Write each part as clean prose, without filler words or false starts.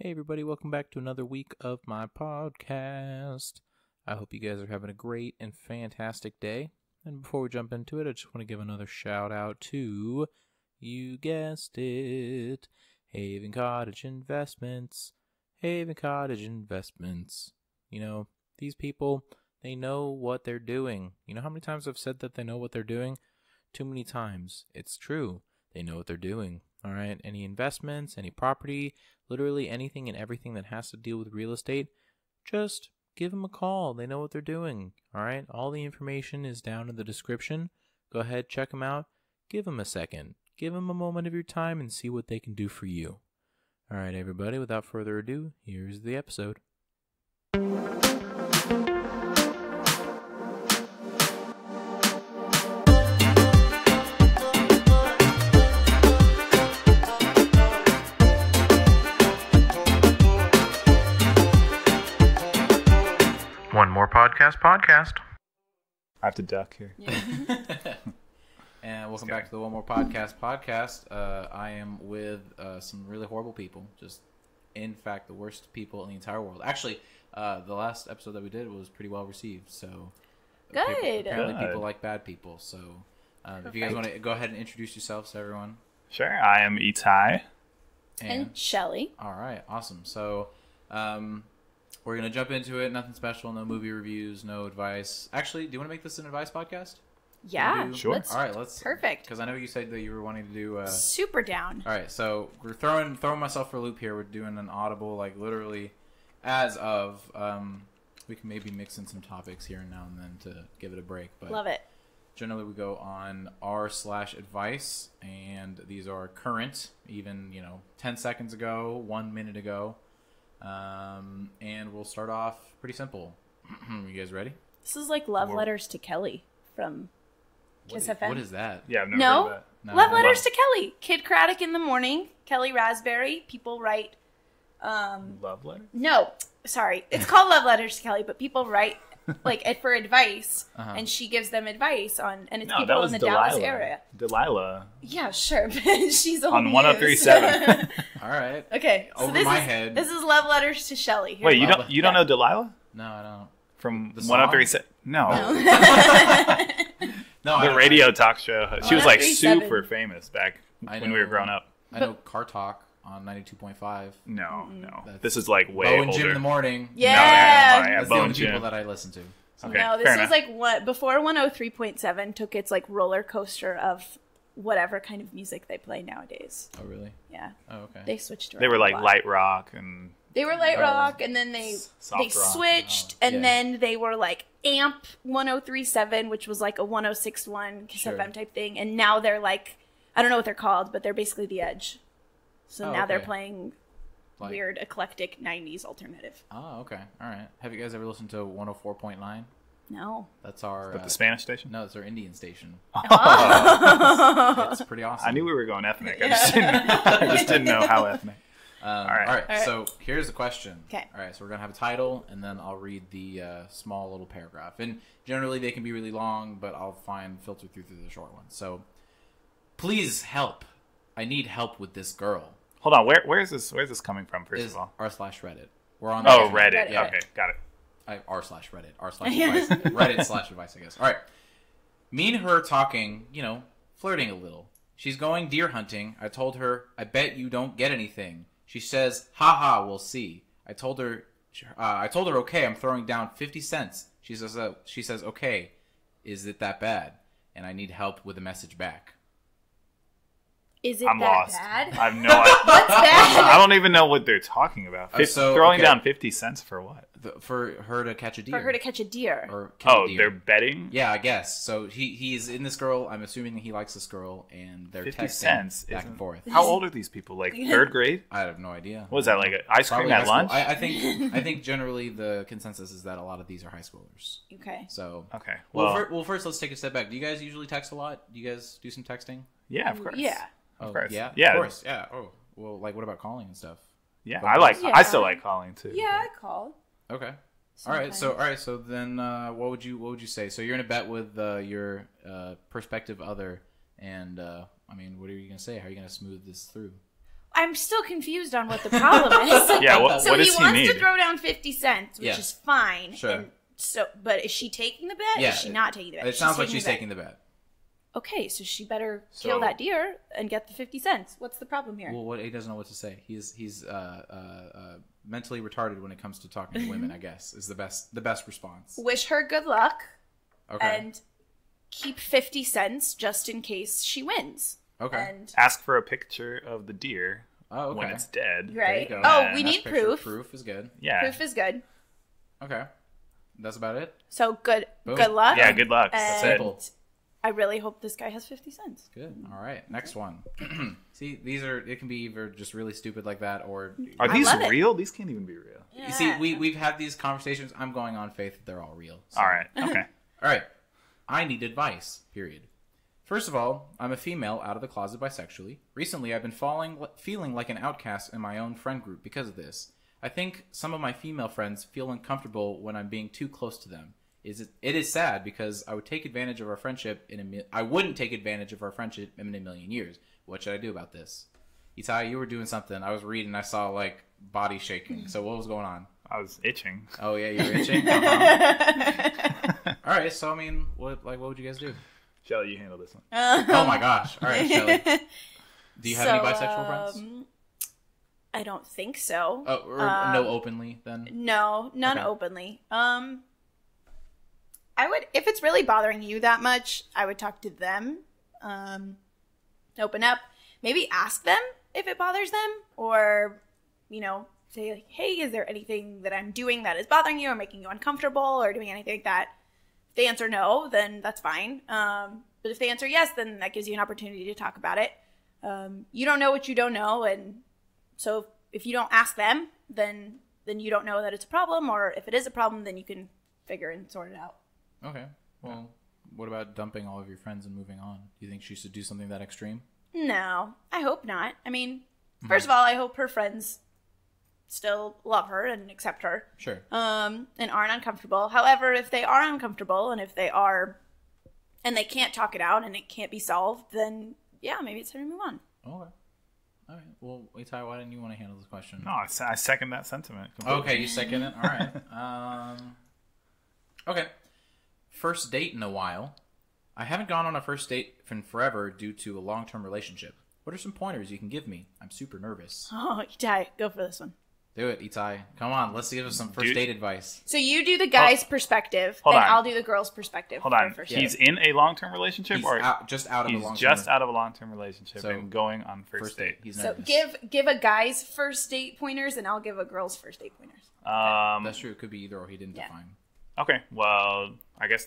Hey everybody, welcome back to another week of my podcast. I hope you guys are having a great and fantastic day. And before we jump into it, I just want to give another shout out to, you guessed it, Haven Cottage Investments. Haven Cottage Investments. You know, these people, they know what they're doing. You know how many times I've said that they know what they're doing? Too many times. It's true. They know what they're doing. All right, any investments, any property, literally anything and everything that has to deal with real estate, just give them a call. They know what they're doing. All right, all the information is down in the description. Go ahead, check them out. Give them a second. Give them a moment of your time and see what they can do for you. All right, everybody, without further ado, here's the episode. One more podcast. I have to duck here. Yeah. And welcome back to the One More Podcast. I am with some really horrible people. Just, in fact, the worst people in the entire world. Actually, the last episode that we did was pretty well received. So, good. Apparently, people like bad people. So, if you guys want to go ahead and introduce yourselves to everyone. Sure. I am Itai. And Shelly. All right. Awesome. So, we're going to jump into it. Nothing special. No movie reviews. No advice. Actually, do you want to make this an advice podcast? Yeah. Sure. All right. Let's. Perfect. Because I know you said that you were wanting to do. Super down. All right. So we're throwing myself for a loop here. We're doing an audible, like literally, as of. We can maybe mix in some topics here and now and then to give it a break. But love it. Generally, we go on r/advice, and these are current, even 10 seconds ago, 1 minute ago. And we'll start off pretty simple. You guys ready? This is like love letters to Kelly from Kiss FM. What is that? Yeah, I've never heard of that. No. Love letters to Kelly. Kid Craddock in the morning. Kelly Raspberry. People write. Love letter? No, sorry. It's called Love Letters to Kelly, but people write for advice, and she gives them advice on, and it's people in the Dallas area. Delilah. Yeah, sure, but she's on 103.7. All right. Okay, so Over my head. This is Love Letters to Shelly. Wait, you don't know Delilah? No, I don't. From 103.7? No. No, the radio talk show. She was like 103.7. super famous back when we were growing up. I know Car Talk on 92.5. No. This is like way Bo and older. Jim in the morning. Yeah. That's the only people that I listen to. So. Okay, no, this fair was enough. like what before 103.7 took its like roller coaster of whatever kind of music they play nowadays. Oh, really? Yeah. Oh, okay. They switched around. They were like a lot. light rock and... They were light rock, and then they rock. switched, and then they were like Amp 103.7, which was like a 106.1 Kiss FM type thing, and now they're like, I don't know what they're called, but they're basically the Edge. So now they're playing weird, eclectic 90s alternative. Oh, okay. All right. Have you guys ever listened to 104.9? No. That's our... the Spanish station? No, it's our Indian station. Oh. It's pretty awesome. I knew we were going ethnic. I just didn't know how ethnic. All right. So here's the question. Okay. All right. So we're gonna have a title, and then I'll read the small little paragraph. And generally they can be really long, but I'll filter through the short ones. So, please help. I need help with this girl. Hold on. Where's this coming from? First of all, r/Reddit. We're on. Reddit. Reddit. Okay, got it. r/Reddit. r/advice. Reddit/advice. I guess. All right. Me and her talking. Flirting a little. She's going deer hunting. I told her, I bet you don't get anything. She says, haha, we'll see. I told her, okay, I'm throwing down 50 cents. She says, okay, is it that bad? And I need help with a message back. Is it I'm that lost. bad? I have no idea. What's bad? I don't even know what they're talking about. Throwing down 50 cents for what? For her to catch a deer. For her to catch a deer. Or kill a deer. They're betting? Yeah, I guess. So he's in this girl. I'm assuming he likes this girl, and they're 50 texting cents back and forth. How old are these people? Like third grade? I have no idea. What is that, like ice cream Probably at lunch? I think generally the consensus is that a lot of these are high schoolers. Okay. So okay. Well, first let's take a step back. Do you guys usually text a lot? Do you guys do some texting? Yeah, of course. Yeah. Of course. Yeah. Yeah. Of course. Yeah. Oh, well, like what about calling and stuff? Yeah, But I still like calling too. Yeah, I called. Okay. Sometimes. All right. So then, what would you say? So you're in a bet with your prospective other, and what are you gonna say? How are you gonna smooth this through? I I'm still confused on what the problem is. Yeah, what does he need? So he wants to throw down 50 cents, which is fine. Sure. And so, but is she taking the bet? Yeah. Is she not taking the bet? It sounds like she's taking the bet. Okay, so she better kill that deer and get the 50 cents. What's the problem here? Well, he doesn't know what to say. He's mentally retarded when it comes to talking to women, I guess, is the best response. Wish her good luck. Okay. And keep 50 cents just in case she wins. Okay. And ask for a picture of the deer when it's dead. Right. There you go. Oh, we need proof. Proof is good. Yeah. Proof is good. Okay. That's about it? So good. Boom. Good luck. Yeah, good luck. And That's it. I really hope this guy has 50 cents. Good. All right. Next one. See, it can be either just really stupid like that or... Are these real? These can't even be real. Yeah. You see, we've had these conversations. I'm going on faith that they're all real. So. All right. Okay. All right. I need advice, period. First of all, I'm a female out of the closet bisexually. Recently, I've been feeling like an outcast in my own friend group because of this. I think some of my female friends feel uncomfortable when I'm being too close to them. It is sad because I would take advantage of our friendship I wouldn't take advantage of our friendship in a million years. What should I do about this? Itai, you were doing something. I was reading. I saw like body shaking. So what was going on? I was itching. Oh yeah, you were itching. Uh-huh. All right. So I mean, what would you guys do? Shelly, you handle this one. Oh my gosh. All right, Shelly. Do you have any bisexual friends? I don't think so. Oh, or no openly then? No, none openly. I would, if it's really bothering you that much, I would talk to them, open up, maybe ask them if it bothers them, or, say like, hey, is there anything that I'm doing that is bothering you or making you uncomfortable or doing anything like that? If they answer no, then that's fine. But if they answer yes, then that gives you an opportunity to talk about it. You don't know what you don't know, and so if you don't ask them, then you don't know that it's a problem, or if it is a problem, then you can figure and sort it out. Okay. Well, what about dumping all of your friends and moving on? Do you think she should do something that extreme? No, I hope not. I mean, first of all, I hope her friends still love her and accept her. Sure. And aren't uncomfortable. However, if they are uncomfortable and if they are, and they can't talk it out and it can't be solved, then yeah, maybe it's time to move on. Okay. All right. Well, Itai, why didn't you want to handle this question? No, I second that sentiment. Completely. Okay, you second it? All right. Okay. First date in a while. I haven't gone on a first date in forever due to a long-term relationship. What are some pointers you can give me? I'm super nervous. Oh, Itai, go for this one. Do it, Itai. Come on, let's give us some first date advice. So you do the guy's perspective, and I'll do the girl's perspective. Hold on. He's in a long-term relationship? He's or just out of a long-term just out of a long-term relationship so, and going on first date. He's so nervous. give a guy's first date pointers, and I'll give a girl's first date pointers. That's true. It could be either or. He didn't define. Okay. Well, I guess...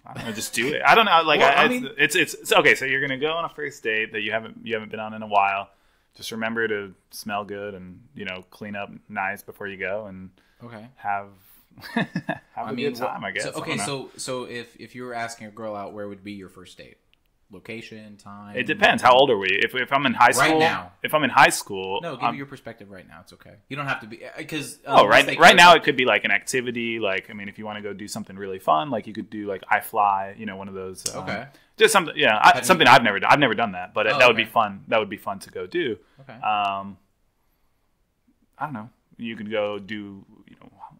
I don't know, just do it. I don't know. Like, well, I mean, it's okay. So you're gonna go on a first date that you haven't been on in a while. Just remember to smell good and clean up nice before you go and have a good time. I guess. So if you were asking a girl out, where would be your first date? Location, time. It depends. How old are we? If I'm in high school, right now. If I'm in high school, no, give me your perspective right now. It's okay. You don't have to be because right now it could be like an activity. Like if you want to go do something really fun, like you could do like Itai, one of those. Just something. Yeah, something I've never done. I've never done that, but that would be fun. That would be fun to go do. Okay. I don't know. You could go do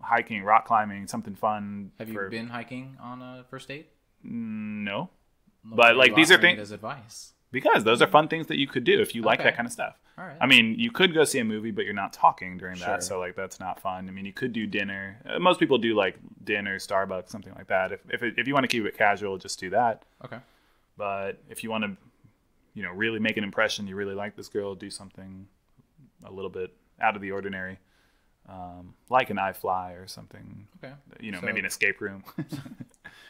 hiking, rock climbing, something fun. Have you been hiking on a first date? No. But like these are things as advice because those are fun things that you could do if you like that kind of stuff. All right. I mean, you could go see a movie, but you're not talking during that, so like that's not fun. I mean, you could do dinner. Most people do like dinner, Starbucks, something like that. If you want to keep it casual, just do that. Okay. But if you want to, really make an impression, you really like this girl, do something a little bit out of the ordinary, like an Itai or something. Okay. Maybe an escape room.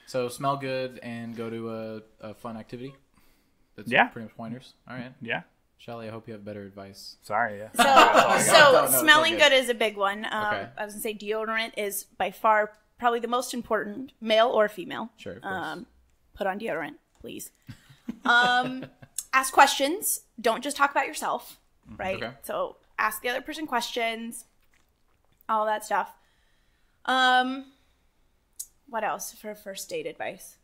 So smell good and go to a fun activity? That's pretty much pointers. All right. Yeah. Shelly, I hope you have better advice. Sorry, yeah. So smelling good is a big one. Okay. I was going to say deodorant is by far probably the most important, male or female. Sure, of course. Put on deodorant, please. Ask questions. Don't just talk about yourself, right? Okay. So ask the other person questions, all that stuff. What else for first date advice?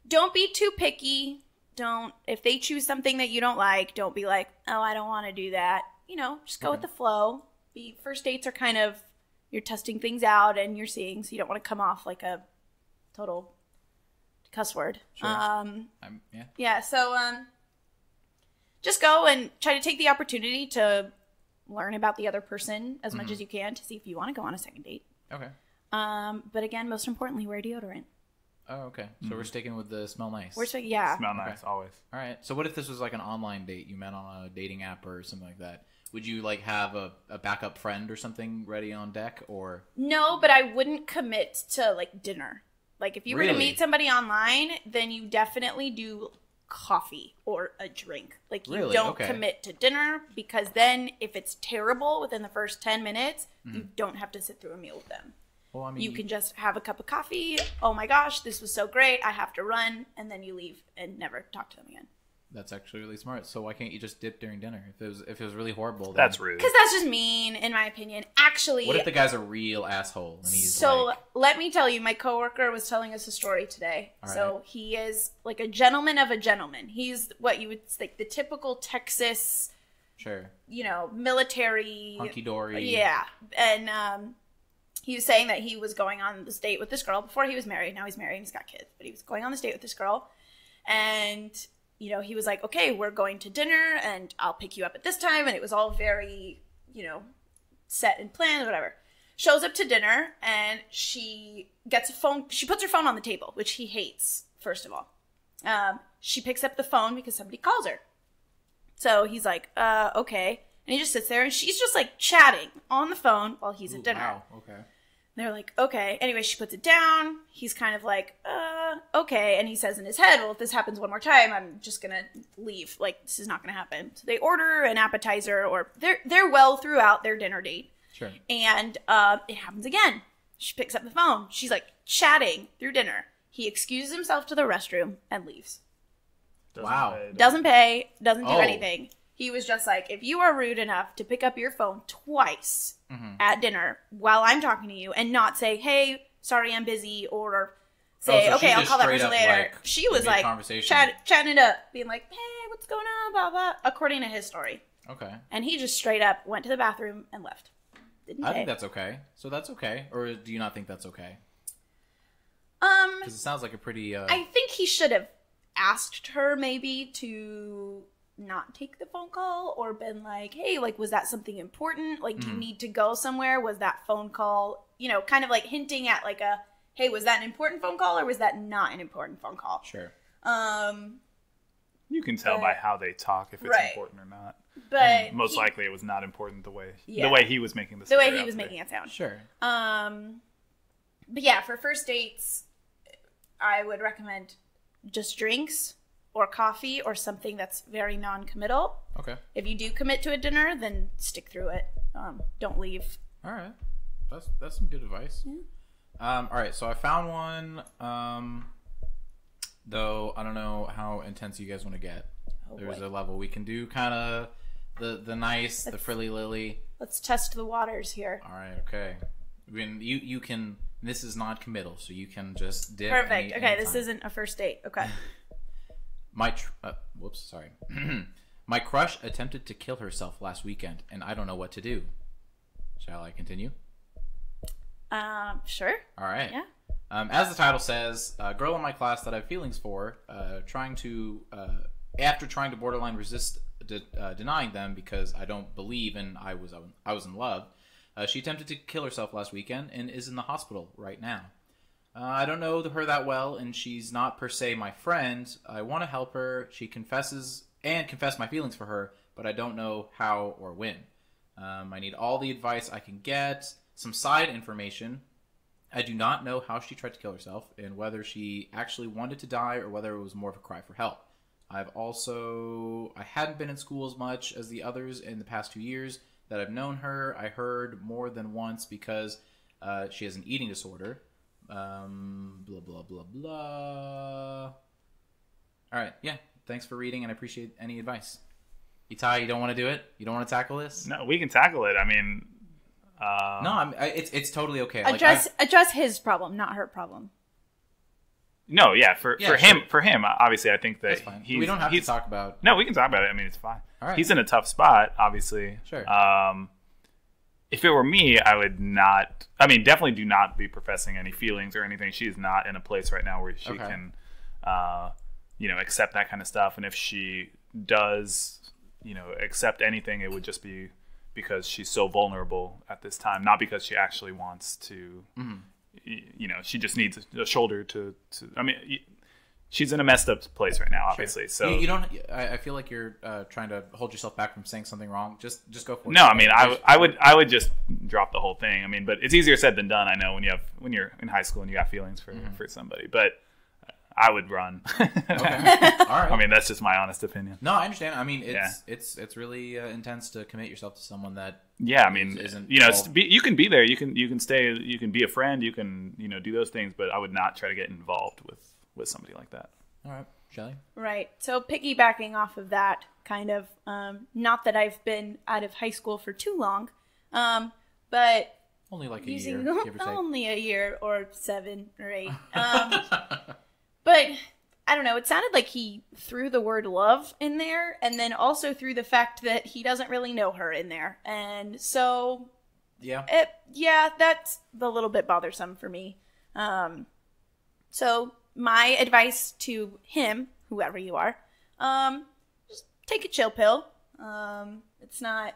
Don't be too picky. if they choose something that you don't like, don't be like, oh, I don't want to do that. Just go with the flow. First dates are kind of, you're testing things out and you're seeing, so you don't want to come off like a total cuss word. Sure. So just go and try to take the opportunity to learn about the other person as much as you can to see if you want to go on a second date. Okay. But again, most importantly, wear deodorant. Oh, okay. So we're sticking with the smell nice. Smell nice, always. All right. So what if this was like an online date you met on a dating app or something like that? Would you like have a backup friend or something ready on deck, or? No, but I wouldn't commit to like dinner. Like if you were to meet somebody online, then you definitely do coffee or a drink. Like you don't commit to dinner, because then if it's terrible within the first 10 minutes, you don't have to sit through a meal with them. Well, I mean, you can just have a cup of coffee. Oh my gosh, this was so great. I have to run. And then you leave and never talk to them again. That's actually really smart. So why can't you just dip during dinner? If it was really horrible, then... That's rude. Because that's just mean, in my opinion. Actually... What if the guy's a real asshole? And he's let me tell you, my coworker was telling us a story today. All so right. he is like a gentleman of a gentleman. He's what you would like the typical Texas... Sure. Military... Hunky-dory. Yeah. And he was saying that he was going on this date with this girl before he was married. Now he's married and he's got kids. But he was going on this date with this girl. And... he was like, okay, we're going to dinner and I'll pick you up at this time. And it was all very, set and planned, whatever. Shows up to dinner and she gets a phone. She puts her phone on the table, which he hates, first of all. She picks up the phone because somebody calls her. So he's like, okay. And he just sits there and she's just like chatting on the phone while he's at dinner. Wow, okay. They're like, okay. Anyway, she puts it down. He's kind of like, okay. And he says in his head, well, if this happens one more time, I'm just going to leave. Like, this is not going to happen. So they order an appetizer, or they're well throughout their dinner date. Sure. And it happens again. She picks up the phone. She's like chatting through dinner. He excuses himself to the restroom and leaves. Doesn't pay, doesn't do anything. He was just like, if you are rude enough to pick up your phone twice at dinner while I'm talking to you and not say, hey, sorry, I'm busy, or say, okay, I'll call that person later. Like, she was like chatting it up, being like, hey, what's going on, blah, blah, according to his story. Okay. And he just straight up went to the bathroom and left. I think that's okay. So that's okay. Or do you not think that's okay? Because it sounds like a pretty... I think he should have asked her maybe to... not take the phone call, or been like, hey, like, was that something important? Like, do you need to go somewhere? Was that phone call, kind of like hinting at like a, hey, was that an important phone call or was that not an important phone call? Sure. You can tell by how they talk if it's important or not. But most likely it was not important the way he was making the way he was making it sound. Sure. But yeah, for first dates, I would recommend just drinks or coffee or something that's very non-committal. Okay. If you do commit to a dinner, then stick through it. Don't leave. All right. That's some good advice. Yeah. All right. So I found one, though I don't know how intense you guys want to get. There's a level we can do, kind of the nice, the frilly lily. Let's test the waters here. All right. Okay. You can. This is not committal, so you can just dip. Perfect. Okay. This isn't a first date. Okay. Sorry. My crush attempted to kill herself last weekend, and I don't know what to do. Shall I continue? Sure. All right. Yeah. As the title says, a girl in my class that I have feelings for, after trying to borderline resist denying them because I don't believe and I was in love, she attempted to kill herself last weekend and is in the hospital right now. I don't know her that well, and she's not per se my friend. I want to help her. She confess my feelings for her, but I don't know how or when. I need all the advice I can get, some side information. I do not know how she tried to kill herself, and whether she actually wanted to die or whether it was more of a cry for help. I hadn't been in school as much as the others in the past 2 years that I've known her. I heard more than once because she has an eating disorder. Blah, blah, blah, blah. All right. Yeah. Thanks for reading, and I appreciate any advice. Itai, you don't want to do it? You don't want to tackle this? No, we can tackle it. I mean... no, it's totally okay. Address his problem, not her problem. No, yeah, for him, obviously, I think that we don't have to talk about. No, we can talk about it. I mean, it's fine. All right. He's in a tough spot, obviously. Sure. If it were me, I would not. I mean, definitely do not be professing any feelings or anything. She's not in a place right now where she can, accept that kind of stuff. And if she does, accept anything, it would just be because she's so vulnerable at this time, not because she actually wants to. She just needs a shoulder to. I mean, she's in a messed up place right now, obviously. Sure. So you don't. I feel like you're trying to hold yourself back from saying something wrong. Just go for it. No, I mean, I would just drop the whole thing. I mean, but it's easier said than done. I know when you're in high school and you got feelings for somebody, but I would run. Okay, all right. I mean, that's just my honest opinion. No, I understand. I mean, it's really intense to commit yourself to someone that. Yeah, I mean, you can be there. You can stay. You can be a friend. You can do those things. But I would not try to get involved with somebody like that. All right, Shelly. Right. So piggybacking off of that, kind of, not that I've been out of high school for too long, but only like a year, give or take. Only a year or 7 or 8. But I don't know. It sounded like he threw the word love in there, and then also threw the fact that he doesn't really know her in there, and so that's a little bit bothersome for me. So my advice to him, whoever you are, just take a chill pill. It's not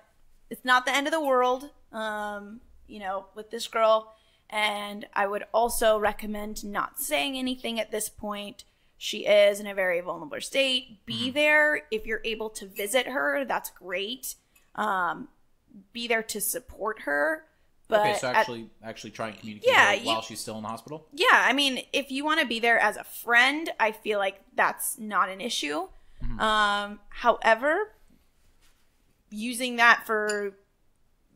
the end of the world, with this girl. And I would also recommend not saying anything at this point. She is in a very vulnerable state. Be there. If you're able to visit her, that's great. Be there to support her. But okay, so actually try and communicate while she's still in the hospital? Yeah, I mean, if you want to be there as a friend, I feel like that's not an issue. However, using that for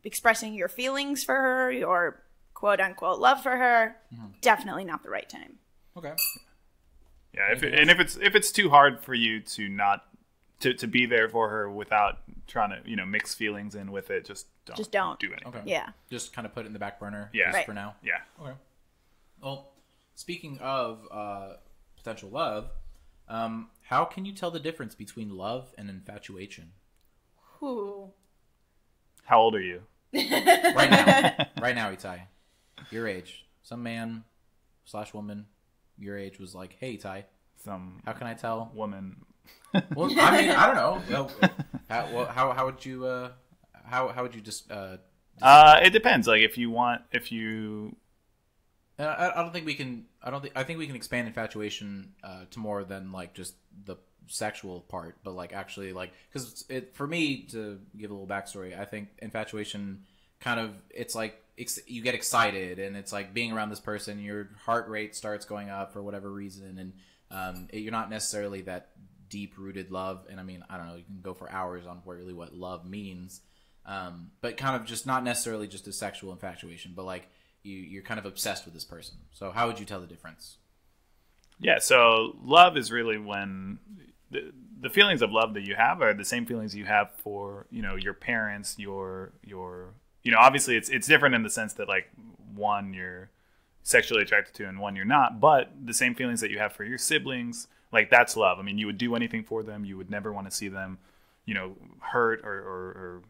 expressing your feelings for her, your quote-unquote love for her, definitely not the right time. Okay. Yeah, if it's too hard for you to not to be there for her without trying to mix feelings in with it, just don't do anything. Okay. Yeah. Just kind of put it in the back burner. Yeah. Just for now. Yeah. Okay. Well, speaking of potential love, how can you tell the difference between love and infatuation? Ooh. How old are you? Right now, Itai. Your age. Some man / woman your age was like, "Hey, Itai, how can I tell?" Woman. Well, I mean, I don't know. How would you how would you just? It depends. Like I don't think we can. I think we can expand infatuation to more than like just the sexual part, but like actually like because for me to give a little backstory, I think infatuation kind of it's like you get excited and it's like being around this person, your heart rate starts going up for whatever reason, and you're not necessarily that deep-rooted love. And I mean, I don't know, you can go for hours on really what love means, but kind of just not necessarily just a sexual infatuation, but like you're kind of obsessed with this person. So how would you tell the difference? Yeah, so love is really when the feelings of love that you have are the same feelings you have for your parents, your obviously it's different in the sense that like one you're sexually attracted to and one you're not, but the same feelings that you have for your siblings, like that's love. I mean, you would do anything for them. You would never want to see them hurt or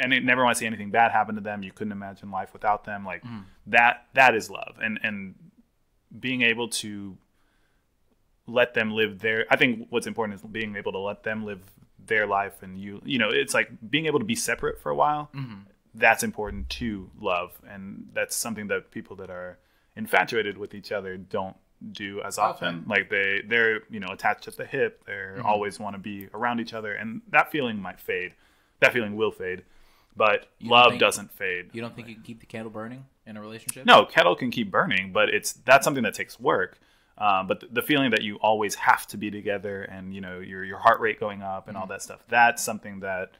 never want to see anything bad happen to them. You couldn't imagine life without them. Like that is love, and being able to let them live their. I think what's important is being able to let them live their life, and it's like being able to be separate for a while. That's important to love, and that's something that people that are infatuated with each other don't do as often. Okay. Like they're attached at the hip. They're always want to be around each other, and that feeling might fade. That feeling will fade, but love doesn't fade. You don't think you can keep the candle burning in a relationship? No, kettle can keep burning, but that's something that takes work. But the feeling that you always have to be together, and your heart rate going up and all that stuff, that's something that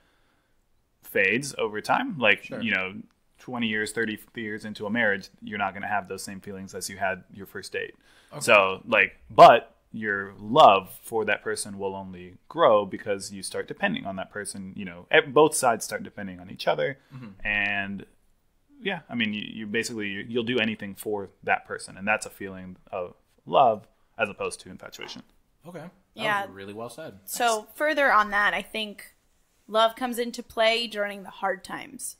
fades over time. Like, sure. 20 years, 30 years into a marriage, you're not going to have those same feelings as you had your first date. Okay. So but your love for that person will only grow because you start depending on that person. Both sides start depending on each other. And yeah, I mean, you basically, you'll do anything for that person. And that's a feeling of love as opposed to infatuation. Okay. That was really well said. So further on that, I think love comes into play during the hard times.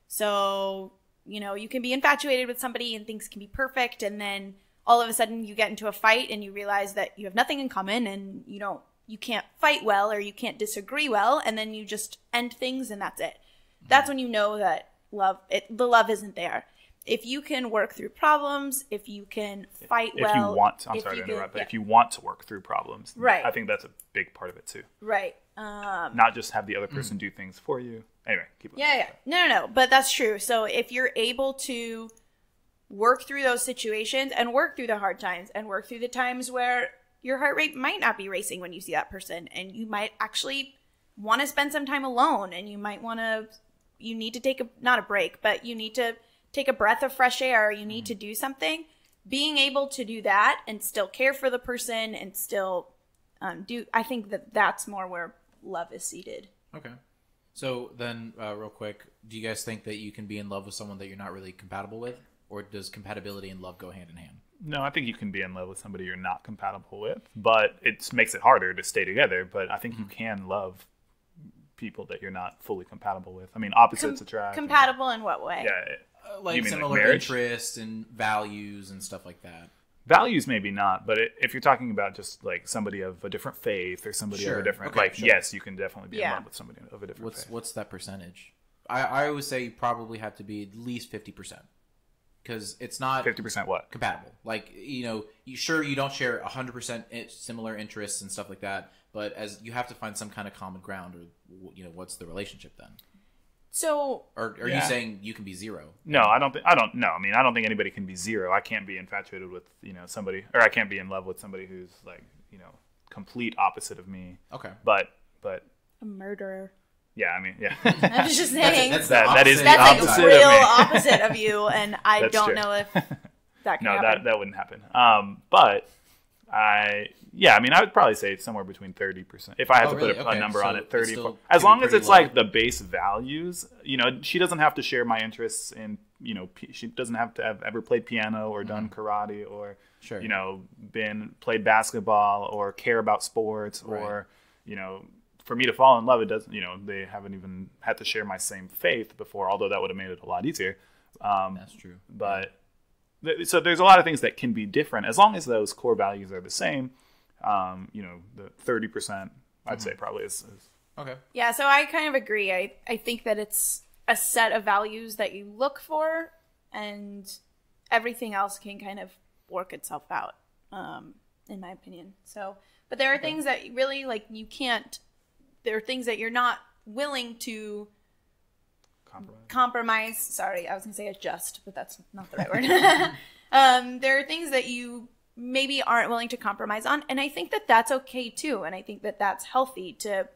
So, you can be infatuated with somebody and things can be perfect, and then all of a sudden you get into a fight and you realize that you have nothing in common and you can't fight well or you can't disagree well, and then you just end things and that's it. That's when you know that the love isn't there. If you can work through problems, if you can fight well. If you want, I'm sorry to interrupt, but if you want to work through problems, right. I think that's a big part of it too. Right. Not just have the other person do things for you. Anyway, keep going. Yeah. No, but that's true. So if you're able to work through those situations and work through the hard times and work through the times where your heart rate might not be racing when you see that person, and you might actually want to spend some time alone, and you need to take not a break, but you need to take a breath of fresh air. You need to do something. Being able to do that and still care for the person and still I think that's more where love is seated. Okay. So then, real quick, do you guys think that you can be in love with someone that you're not really compatible with? Or does compatibility and love go hand in hand? No, I think you can be in love with somebody you're not compatible with, but it makes it harder to stay together. But I think you can love people that you're not fully compatible with. I mean, opposites attract. Compatible in what way? Yeah. Like similar interests and values and stuff like that. Values maybe not, but if you're talking about just like somebody of a different faith or somebody of a different, yes, you can definitely be in love with somebody of a different faith. What's that percentage? I always say you probably have to be at least 50%. Because it's not 50% what? Compatible. Like, you don't share 100% similar interests and stuff like that, but as you have to find some kind of common ground, or what's the relationship then? So, or are you saying you can be zero? No, I don't think anybody can be zero. I can't be infatuated with, somebody, or I can't be in love with somebody who's like, complete opposite of me. Okay. But a murderer. Yeah, I mean, yeah. I'm just saying. That is the opposite like real of me. opposite of you, and I don't know if that can happen. that wouldn't happen. But I would probably say somewhere between 30%. If I had to put a number on it, 30. As long as it's like the base values, she doesn't have to share my interests in, she doesn't have to have ever played piano or done karate or, played basketball or care about sports or, for me to fall in love, it doesn't, they haven't even had to share my same faith before, although that would have made it a lot easier. That's true. But so there's a lot of things that can be different as long as those core values are the same. The 30%, I'd say probably is. Okay. Yeah. So I kind of agree. I think that it's a set of values that you look for, and everything else can kind of work itself out, in my opinion. So, but there are things that really you can't. There are things that you're not willing to compromise. Sorry, I was going to say adjust, but that's not the right word. There are things that you maybe aren't willing to compromise on, and I think that that's okay too. And I think that that's healthy to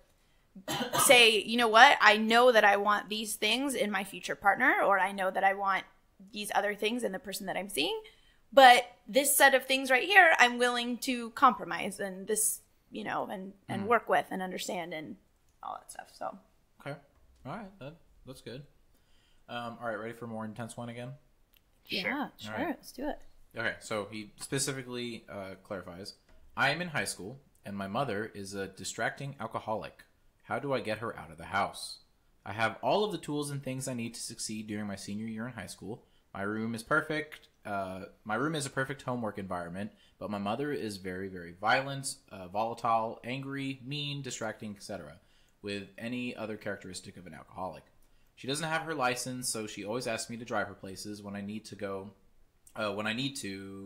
say, you know what? I know that I want these things in my future partner, or I know that I want these other things in the person that I'm seeing. But this set of things right here, I'm willing to compromise, and this, and work with and understand and all that stuff. So. Okay. All right. That's good. All right. Ready for a more intense one again? Yeah, sure. Right. Let's do it. Okay. So he specifically clarifies, I am in high school and my mother is a distracting alcoholic. How do I get her out of the house? I have all of the tools and things I need to succeed during my senior year in high school. My room is perfect. My room is a perfect homework environment, but my mother is very, very violent, volatile, angry, mean, distracting, etc., with any other characteristic of an alcoholic. She doesn't have her license, so she always asks me to drive her places when I need to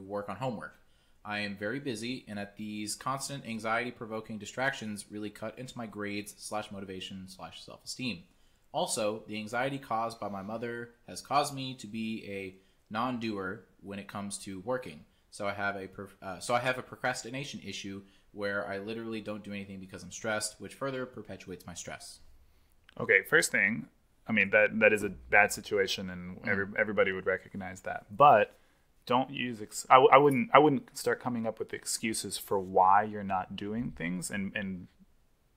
work on homework. I am very busy, and at these constant anxiety-provoking distractions really cut into my grades / motivation / self-esteem. Also, the anxiety caused by my mother has caused me to be a non-doer when it comes to working. So I have a procrastination issue where I literally don't do anything because I'm stressed, which further perpetuates my stress. Okay, first thing, I mean, that is a bad situation, and everybody would recognize that. But don't use I wouldn't start coming up with excuses for why you're not doing things, and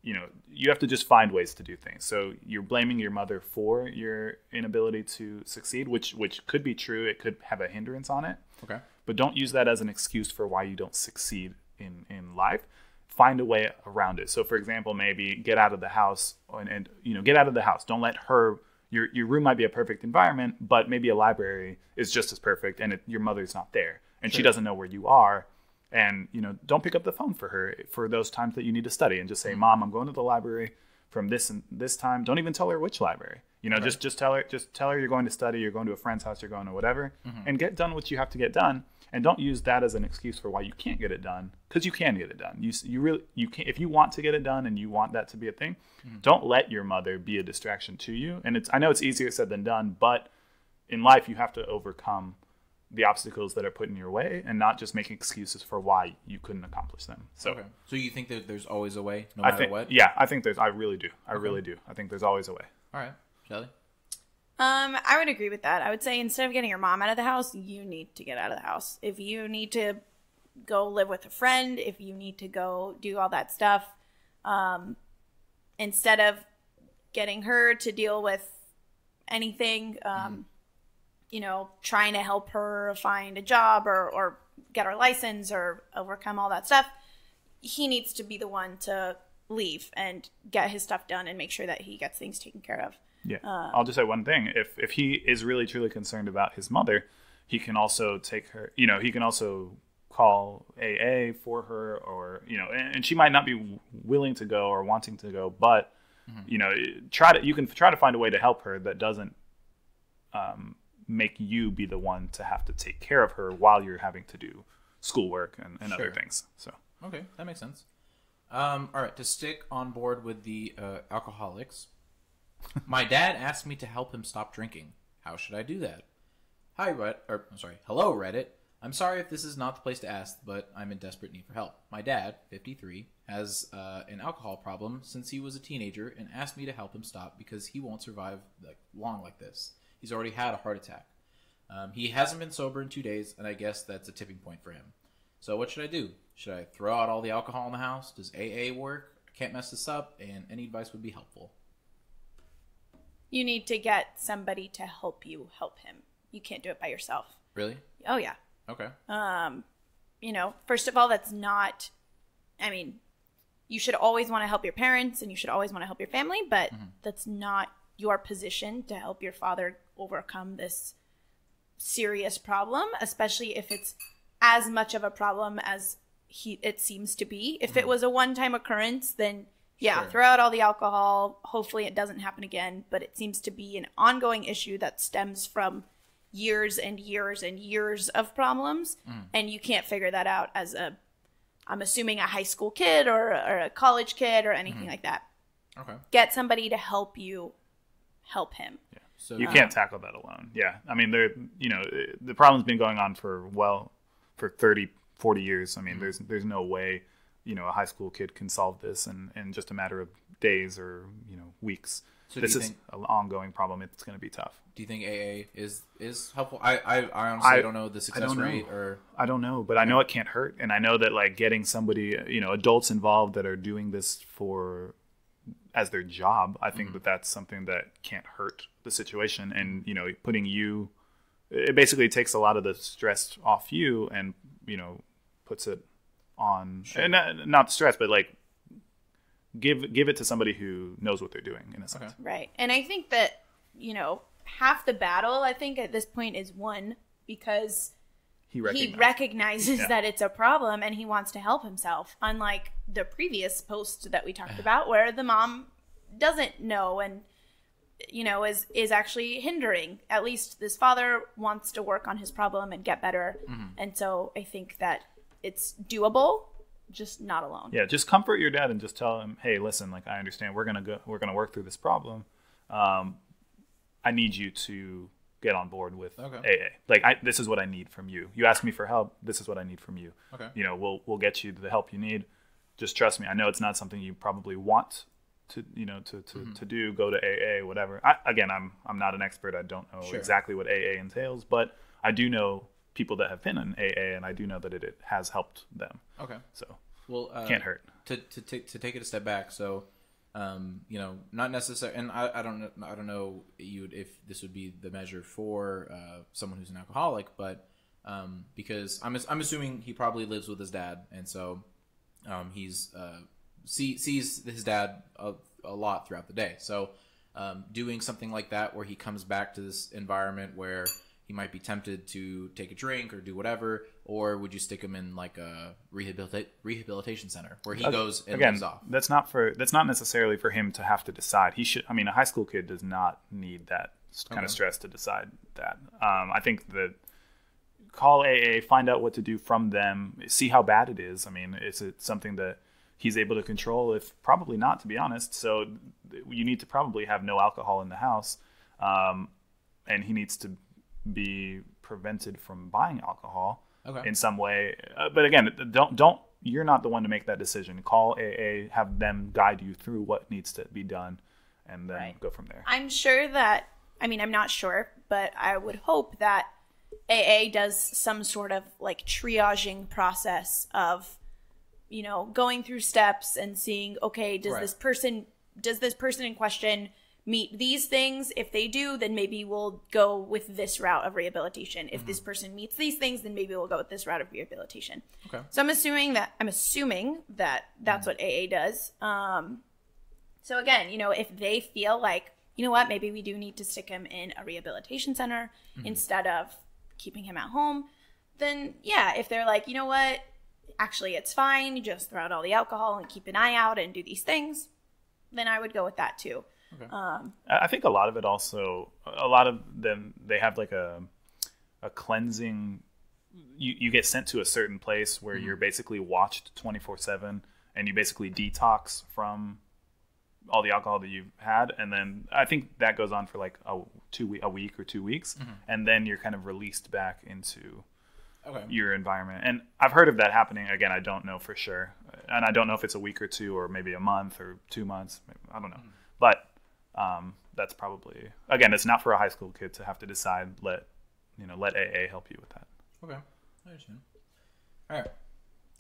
you have to just find ways to do things. So you're blaming your mother for your inability to succeed, which could be true. It could have a hindrance on it. Okay. But don't use that as an excuse for why you don't succeed in life, find a way around it. So for example, maybe get out of the house and get out of the house. Don't let her, your room might be a perfect environment, but maybe a library is just as perfect and your mother's not there and she doesn't know where you are. And, don't pick up the phone for her for those times that you need to study, and just say, Mom, I'm going to the library from this and this time. Don't even tell her which library, just tell her you're going to study, you're going to a friend's house, you're going to whatever, and get done what you have to get done. And don't use that as an excuse for why you can't get it done, because you can get it done. You can, if you want to get it done and you want that to be a thing, don't let your mother be a distraction to you. And I know it's easier said than done, but in life you have to overcome the obstacles that are put in your way and not just make excuses for why you couldn't accomplish them. So you think that there's always a way, no matter what? Yeah, I think I really do. I really do. I think there's always a way. All right. Shelly? I would agree with that. I would say instead of getting your mom out of the house, you need to get out of the house. If you need to go live with a friend, if you need to go do all that stuff, instead of getting her to deal with anything, trying to help her find a job or get her license or overcome all that stuff, he needs to be the one to leave and get his stuff done and make sure that he gets things taken care of. Yeah. I'll just say one thing. If he is really truly concerned about his mother, he can also take her, he can also call AA for her, or, and she might not be willing to go or wanting to go, but, you can try to find a way to help her that doesn't make you be the one to have to take care of her while you're having to do schoolwork and other things. So. Okay. That makes sense. All right. To stick on board with the alcoholics, my dad asked me to help him stop drinking. How should I do that? Hello, Reddit. I'm sorry if this is not the place to ask, but I'm in desperate need for help. My dad, 53, has an alcohol problem since he was a teenager and asked me to help him stop because he won't survive long like this. He's already had a heart attack. He hasn't been sober in 2 days, and I guess that's a tipping point for him. So what should I do? Should I throw out all the alcohol in the house? Does AA work? I can't mess this up, and any advice would be helpful. You need to get somebody to help you help him. You can't do it by yourself. Really? Oh, yeah. Okay. First of all, you should always want to help your parents and you should always want to help your family, but that's not your position to help your father overcome this serious problem, especially if it's as much of a problem as it seems to be. If it was a one-time occurrence, then throw out all the alcohol. Hopefully it doesn't happen again, but it seems to be an ongoing issue that stems from years and years and years of problems, and you can't figure that out as I'm assuming a high school kid or a college kid or anything like that. Okay. Get somebody to help you help him. Yeah. So you can't tackle that alone. Yeah. I mean, the problem's been going on for 30, 40 years. I mean, there's no way, a high school kid can solve this in just a matter of days or, weeks. So this is an ongoing problem. It's going to be tough. Do you think AA is helpful? I honestly don't know the success rate. I don't know, but I know it can't hurt. And I know that getting somebody, adults involved that are doing this as their job, I think that's something that can't hurt the situation. And, putting it basically takes a lot of the stress off you and, puts it on, and not stress, but give it to somebody who knows what they're doing, in a sense. Okay. Right. And I think that, half the battle, I think, at this point is won because he recognizes that it's a problem and he wants to help himself. Unlike the previous post that we talked about where the mom doesn't know and, is actually hindering. At least this father wants to work on his problem and get better. And so I think that it's doable, just not alone. Yeah, just comfort your dad and just tell him, hey, listen, I understand we're gonna work through this problem. I need you to get on board with AA. This is what I need from you. You asked me for help. This is what I need from you. Okay. We'll get you the help you need. Just trust me. I know it's not something you probably want to do. Go to AA, whatever. I'm not an expert. I don't know exactly what AA entails, but I do know people that have been in AA, and I do know that it has helped them. Okay. So can't hurt. To take it a step back. So. Not necessarily, and I don't know if this would be the measure for someone who's an alcoholic, but Because I'm assuming he probably lives with his dad, and so he's sees his dad a lot throughout the day. So doing something like that where he comes back to this environment where he might be tempted to take a drink or do whatever, or would you stick him in like a rehabilitation center where he goes and lives off? That's not necessarily for him to have to decide. He should. I mean, a high school kid does not need that kind of stress to decide that. I think that call AA, find out what to do from them, see how bad it is. I mean, is it something that he's able to control? If probably not, to be honest. So you need to probably have no alcohol in the house, and he needs to be prevented from buying alcohol in some way. But again, don't. You're not the one to make that decision. Call AA, have them guide you through what needs to be done, and then go from there. I'm sure that. I mean, I'm not sure, but I would hope that AA does some sort of like triaging process of, going through steps and seeing, okay, does this person in question meet these things? If they do, then maybe we'll go with this route of rehabilitation. If this person meets these things, then maybe we'll go with this route of rehabilitation. Okay. So I'm assuming that that's what AA does. So again, if they feel like, you know what, maybe we do need to stick him in a rehabilitation center instead of keeping him at home, then yeah, if they're like, you know what, actually it's fine, you just throw out all the alcohol and keep an eye out and do these things, then I would go with that too. Okay. I think a lot of them, they have like a cleansing, you get sent to a certain place where you're basically watched 24/7, and you basically detox from all the alcohol that you've had, and then I think that goes on for like a week or 2 weeks, and then you're kind of released back into your environment. And I've heard of that happening. Again, I don't know for sure, and I don't know if it's a week or two or maybe a month or 2 months. I don't know, but that's probably, again, it's not for a high school kid to have to decide. Let AA help you with that. Okay, I understand. All right,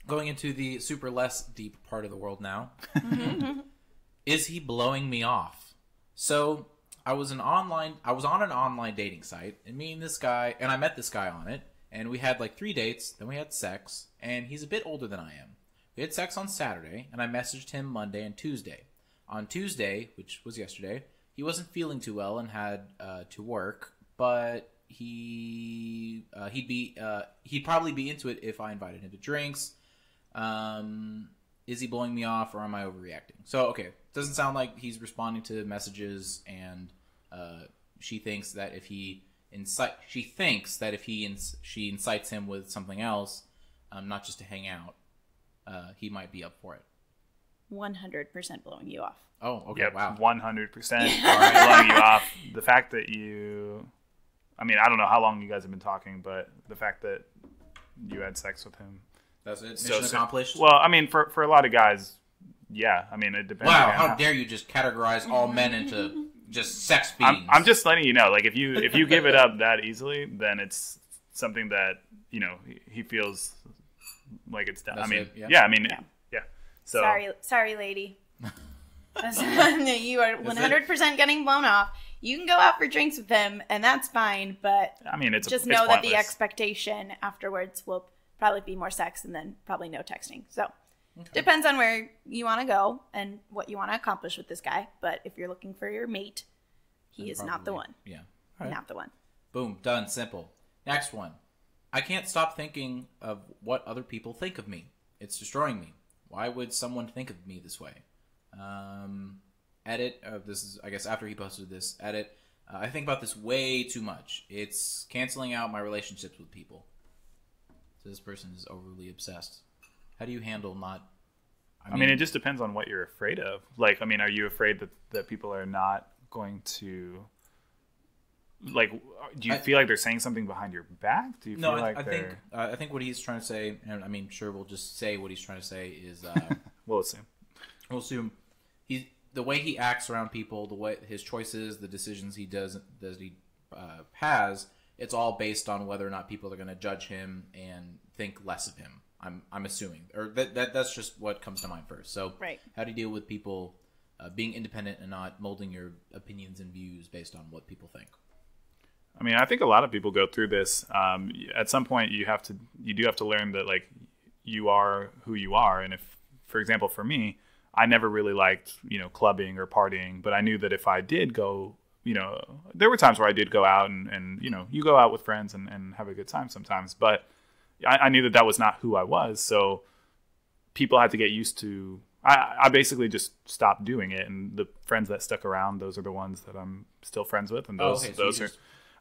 going into the super less deep part of the world now. Is he blowing me off? So I was on an online dating site, and I met this guy on it, and we had like 3 dates, then we had sex, and he's a bit older than I am. We had sex on Saturday, and I messaged him Monday and Tuesday. On Tuesday, which was yesterday, he wasn't feeling too well and had to work, but he'd probably be into it if I invited him to drinks. Is he blowing me off, or am I overreacting? So, okay, doesn't sound like he's responding to messages, and she thinks that if she incites him with something else, not just to hang out, he might be up for it. 100% blowing you off. Oh, okay, yep, wow. 100% blowing you off. The fact that I don't know how long you guys have been talking, but the fact that you had sex with him. That's it? Mission accomplished? Well, I mean, for a lot of guys, yeah. I mean, it depends. Wow, how dare you just categorize all men into just sex fiends. I'm just letting you know, like, if you give it up that easily, then it's something that, he feels like it's done. That's yeah. So sorry, lady. You are 100% getting blown off. You can go out for drinks with him, and that's fine, but it's just know that the expectation afterwards will probably be more sex and then probably no texting. So depends on where you want to go and what you want to accomplish with this guy. But if you're looking for your mate, he is not the one. Yeah. Right. Not the one. Boom. Done. Simple. Next one. I can't stop thinking of what other people think of me. It's destroying me. Why would someone think of me this way? Edit. This is, I guess, after he posted this. Edit. I think about this way too much. It's canceling out my relationships with people. So this person is overly obsessed. How do you handle not... I mean, it just depends on what you're afraid of. Like, I mean, are you afraid that people are not going to... Like, do you feel like they're saying something behind your back? Do you feel like I think what he's trying to say, and I mean, sure, we'll just say what he's trying to say is... We'll assume. The way he acts around people, the way his choices, the decisions he has, it's all based on whether or not people are going to judge him and think less of him. I'm assuming, or that's just what comes to mind first. So, right. How do you deal with people being independent and not molding your opinions and views based on what people think? I mean, I think a lot of people go through this. At some point, you do have to learn that like you are who you are. And if, for example, for me, I never really liked, clubbing or partying, but I knew that if I did go, there were times where I did go out and you go out with friends and have a good time sometimes, but I knew that was not who I was. So people had to get used to, I basically just stopped doing it. And the friends that stuck around, those are the ones that I'm still friends with. And those are,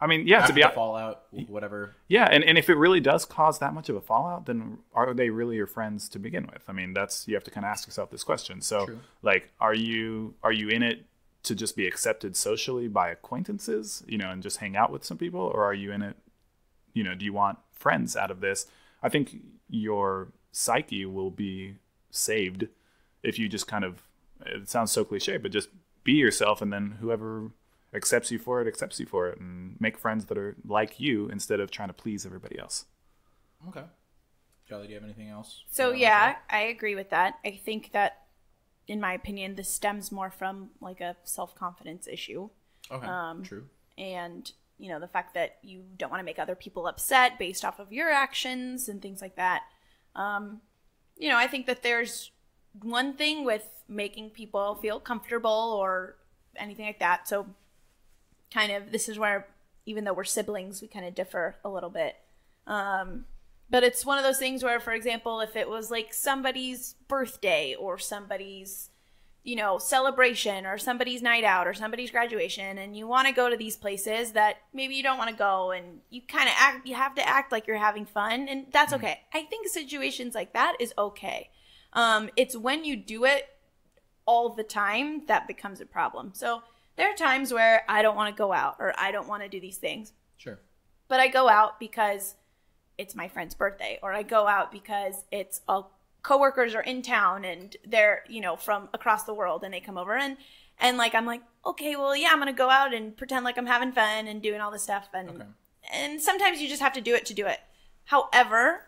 I mean, yeah, to be fallout, whatever. Yeah. And if it really does cause that much of a fallout, then are they really your friends to begin with? I mean, you have to kind of ask yourself this question. So True. Like, are you in it to just be accepted socially by acquaintances, and just hang out with some people? Or are you in it, do you want friends out of this? I think your psyche will be saved if you just kind of, it sounds so cliche, but just be yourself, and then whoever accepts you for it, and make friends that are like you instead of trying to please everybody else. Okay. Shelly, do you have anything else? So yeah, I agree with that. I think that, in my opinion, this stems more from like a self-confidence issue. Okay, true. And, the fact that you don't want to make other people upset based off of your actions and things like that. I think that there's one thing with making people feel comfortable or anything like that. So kind of, this is where, even though we're siblings, we kind of differ a little bit. But it's one of those things where, for example, if it was like somebody's birthday or somebody's, celebration or somebody's night out or somebody's graduation, and you want to go to these places that maybe you don't want to go, and you have to act like you're having fun, and that's okay. I think situations like that is okay. It's when you do it all the time that becomes a problem. So there are times where I don't want to go out or I don't want to do these things. Sure. But I go out because it's my friend's birthday, or I go out because it's coworkers are in town and they're, from across the world, and they come over and like, I'm like, okay, well, yeah, I'm going to go out and pretend like I'm having fun and doing all this stuff. And sometimes you just have to do it to do it. However,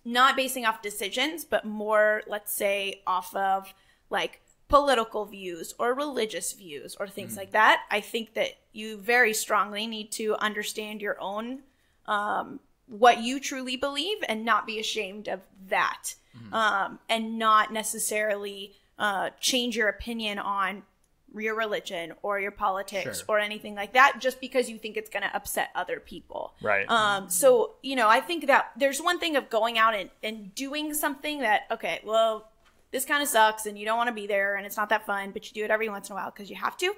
not basing off decisions, but more, let's say, off of like political views or religious views or things like that. I think that you very strongly need to understand your own, what you truly believe, and not be ashamed of that. And not necessarily change your opinion on your religion or your politics or anything like that just because you think it's going to upset other people. Right. So, I think that there's one thing of going out and doing something that, okay, well, this kind of sucks and you don't want to be there and it's not that fun, but you do it every once in a while because you have to,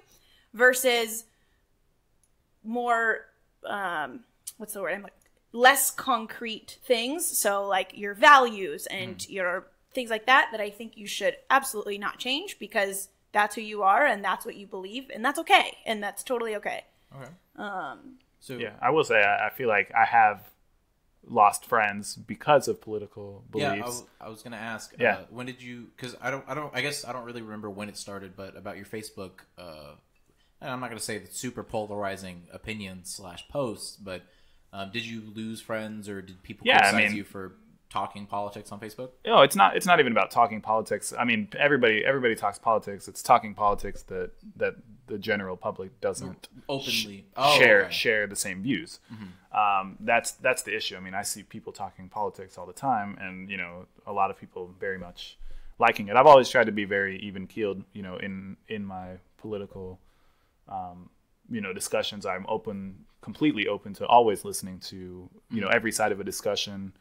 versus more, what's the word? Less concrete things. So like your values and your things like that I think you should absolutely not change, because that's who you are and that's what you believe, and that's okay. And that's totally okay. Okay. So yeah, I will say, I feel like I have lost friends because of political beliefs. Yeah, I was going to ask, when did you, cause I guess I don't really remember when it started, but about your Facebook, and I'm not going to say the super polarizing opinions / posts, but did you lose friends, or did people criticize you for talking politics on Facebook? No, it's not even about talking politics. I mean, everybody talks politics. It's talking politics that the general public doesn't openly share the same views. That's the issue. I mean, I see people talking politics all the time, and a lot of people very much liking it. I've always tried to be very even keeled, in my political discussions. I'm completely open to always listening to every side of a discussion.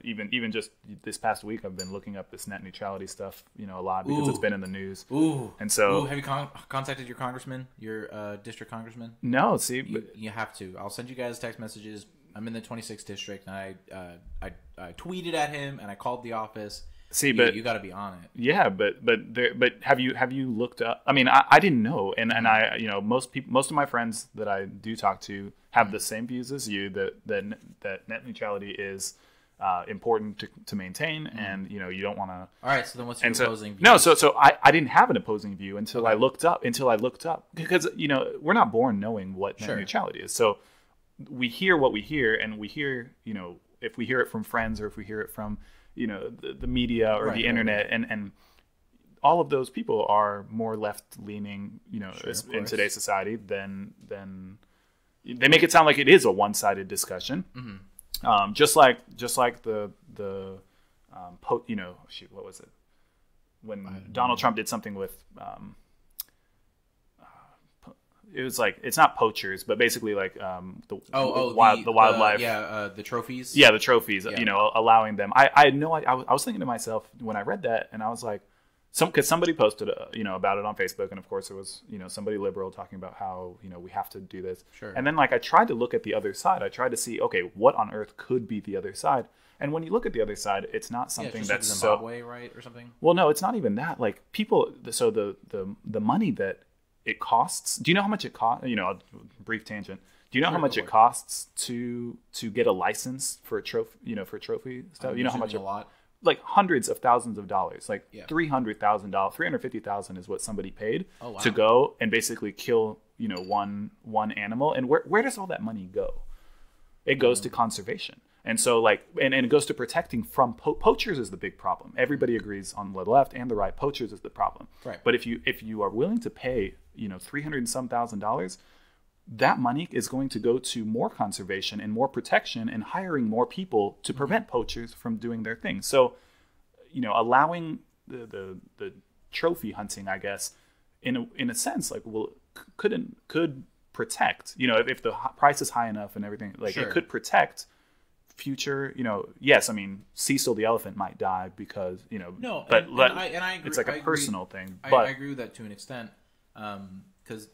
Even just this past week, I've been looking up this net neutrality stuff, a lot, because it's been in the news. And so, have you contacted your congressman, your district congressman? No, see, you have to. I'll send you guys text messages. I'm in the 26th district, and I tweeted at him, and I called the office. See, but you got to be on it. Yeah, but have you looked up? I mean, I didn't know, and I most of my friends that I do talk to have the same views as you, that net neutrality is important to maintain, and you don't want to. All right, so then what's your opposing view? No, so I didn't have an opposing view until I looked up. Because we're not born knowing what net neutrality is. So we hear what we hear, and we hear if we hear it from friends or if we hear it from the media or the internet, and all of those people are more left-leaning, Sure, in today's society than they make it sound like it is a one-sided discussion. Mm-hmm. Just like the what was it? When Donald Trump did something with, it was like, it's not poachers, but basically like the wildlife. The trophies. Yeah, the trophies. Yeah. Allowing them. I was thinking to myself when I read that, and I was like, because somebody posted about it on Facebook, and of course it was somebody liberal talking about how we have to do this. Sure. And then like I tried to look at the other side. I tried to see, okay, what on earth could be the other side. And when you look at the other side, it's not something just that's like Zimbabwe, right, or something. Well, no, it's not even that. Like people, so the money that it costs. Do you know how much it costs? Brief tangent. Do you know how much it costs to get a license for a trophy? For trophy stuff. How much? A lot. Like hundreds of thousands of dollars. Like $300,000, $350,000 is what somebody paid to go and basically kill one animal. And where does all that money go? It goes to conservation. And so and it goes to protecting from poachers is the big problem. Everybody agrees on the left and the right. Poachers is the problem. Right. But if you are willing to pay $300 and some $1,000, that money is going to go to more conservation and more protection and hiring more people to prevent poachers from doing their thing. So, allowing the trophy hunting, I guess, in a sense, could protect. If the price is high enough and everything, it could protect future, yes, I mean, Cecil the elephant might die because, no, but I agree, it's like a personal thing. But I agree with that to an extent, because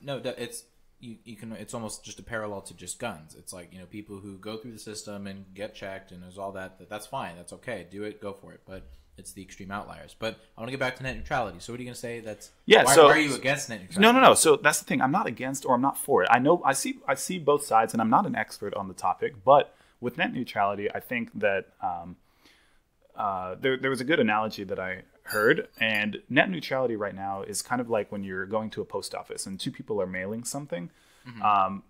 it's almost just a parallel to just guns. It's like, people who go through the system and get checked and there's all that's fine, that's okay, do it, go for it. But it's the extreme outliers. But I want to get back to net neutrality. So what are you going to say? Why are you against net neutrality? No. So that's the thing. I'm not against or I'm not for it. I see both sides, and I'm not an expert on the topic, but with net neutrality, I think that there was a good analogy that I heard, and net neutrality right now is kind of like when you're going to a post office and two people are mailing something. Mm-hmm.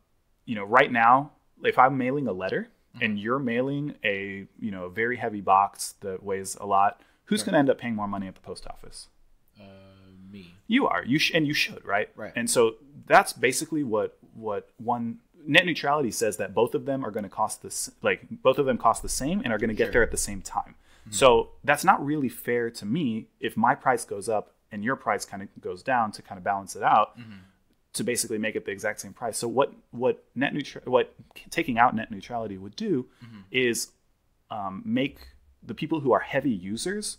Right now, if I'm mailing a letter and you're mailing a very heavy box that weighs a lot, who's going to end up paying more money at the post office? Me. You are. You should, right? Right. And so that's basically what one. Net neutrality says that both of them are going to cost both of them cost the same and are going to get there at the same time. Mm-hmm. So that's not really fair to me if my price goes up and your price kind of goes down to kind of balance it out, to basically make it the exact same price. So what taking out net neutrality would do is make the people who are heavy users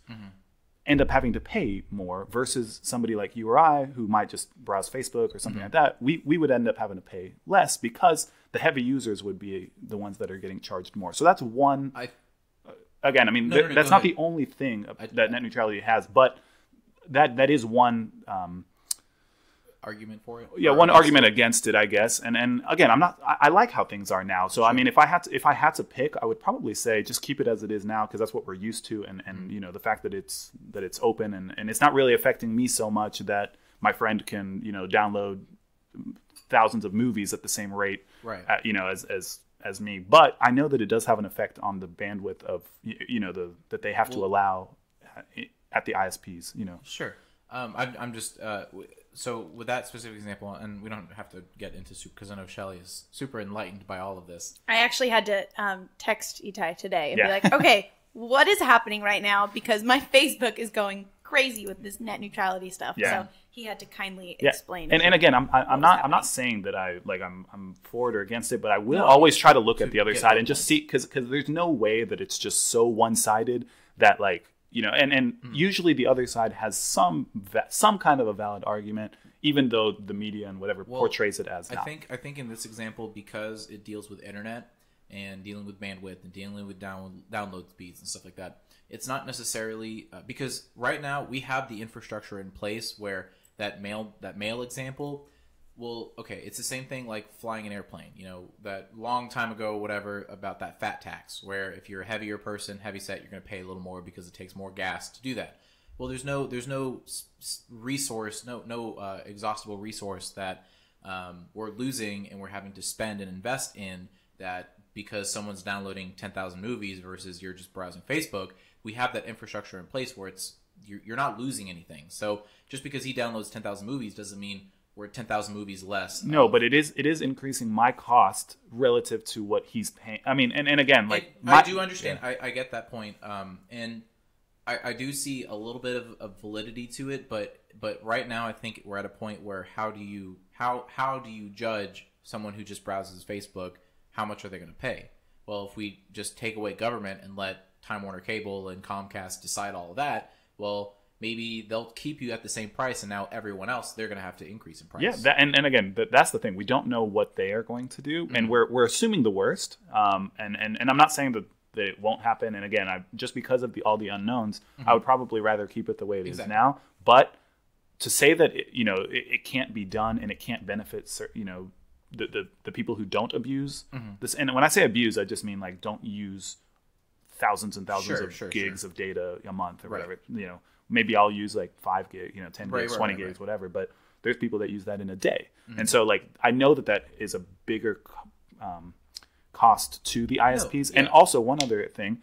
end up having to pay more versus somebody like you or I who might just browse Facebook or something like that. We would end up having to pay less because the heavy users would be the ones that are getting charged more. So that's one. Again, I mean, that's not the only thing that net neutrality has, but that is one argument for it. Yeah, one argument against it, I guess. And again, I like how things are now. So sure. I mean, if I had to pick, I would probably say just keep it as it is now because that's what we're used to, and the fact that it's open and it's not really affecting me so much that my friend can download thousands of movies at the same rate, right? As me. But I know that it does have an effect on the bandwidth of that they have to allow at the ISPs. Sure. I'm just so with that specific example, and we don't have to get into soup because I know Shelly is super enlightened by all of this. I actually had to text Itai today and be like, okay, what is happening right now? Because my Facebook is going crazy with this net neutrality stuff. Yeah. So he had to kindly explain. And again, I'm not saying that I'm for it or against it, but I will always try to look at the other side and just see because there's no way that it's just so one-sided that usually the other side has some kind of a valid argument, even though the media and whatever portrays it as not. I think in this example, because it deals with internet and dealing with bandwidth and dealing with download speeds and stuff like that, it's not necessarily because right now we have the infrastructure in place where that mail example. Well, okay, it's the same thing like flying an airplane. That long time ago, whatever, about that fat tax, where if you're a heavier person, heavyset, you're going to pay a little more because it takes more gas to do that. Well, there's no resource, no exhaustible resource that we're losing and we're having to spend and invest in that because someone's downloading 10,000 movies versus you're just browsing Facebook. We have that infrastructure in place where it's you're not losing anything. So just because he downloads 10,000 movies doesn't mean we're 10,000 movies less. No, but it is increasing my cost relative to what he's paying. I mean, and again, like I do understand. Yeah. I get that point. And I do see a little bit of validity to it, but right now I think we're at a point where how do you judge someone who just browses Facebook? How much are they going to pay? Well, if we just take away government and let Time Warner Cable and Comcast decide all of that, well, maybe they'll keep you at the same price, and now everyone else, they're going to have to increase in price. Yeah, and again, that's the thing. We don't know what they are going to do, and we're assuming the worst. And I'm not saying that it won't happen. And again, just because of all the unknowns, I would probably rather keep it the way it is now. But to say that it can't be done and it can't benefit the people who don't abuse this, and when I say abuse, I just mean like don't use thousands and thousands of gigs of data a month or whatever. Maybe I'll use like 5 gig, 10 gigs, 20 gigs, whatever. But there's people that use that in a day, and so like I know that is a bigger cost to the ISPs. And also one other thing,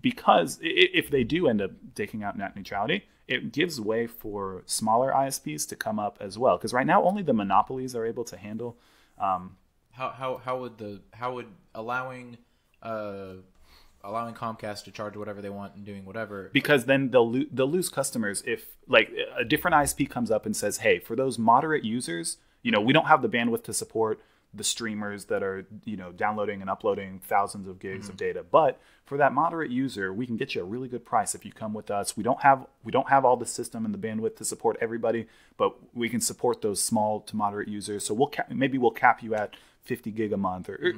because if they do end up taking out net neutrality, it gives way for smaller ISPs to come up as well. Because right now only the monopolies are able to handle. How would allowing Comcast to charge whatever they want and doing whatever, because then they'll lose customers if like a different ISP comes up and says, hey, for those moderate users, we don't have the bandwidth to support the streamers that are downloading and uploading thousands of gigs of data, but for that moderate user, we can get you a really good price if you come with us. We don't have all the system and the bandwidth to support everybody, but we can support those small to moderate users. So maybe we'll cap you at 50 gig a month or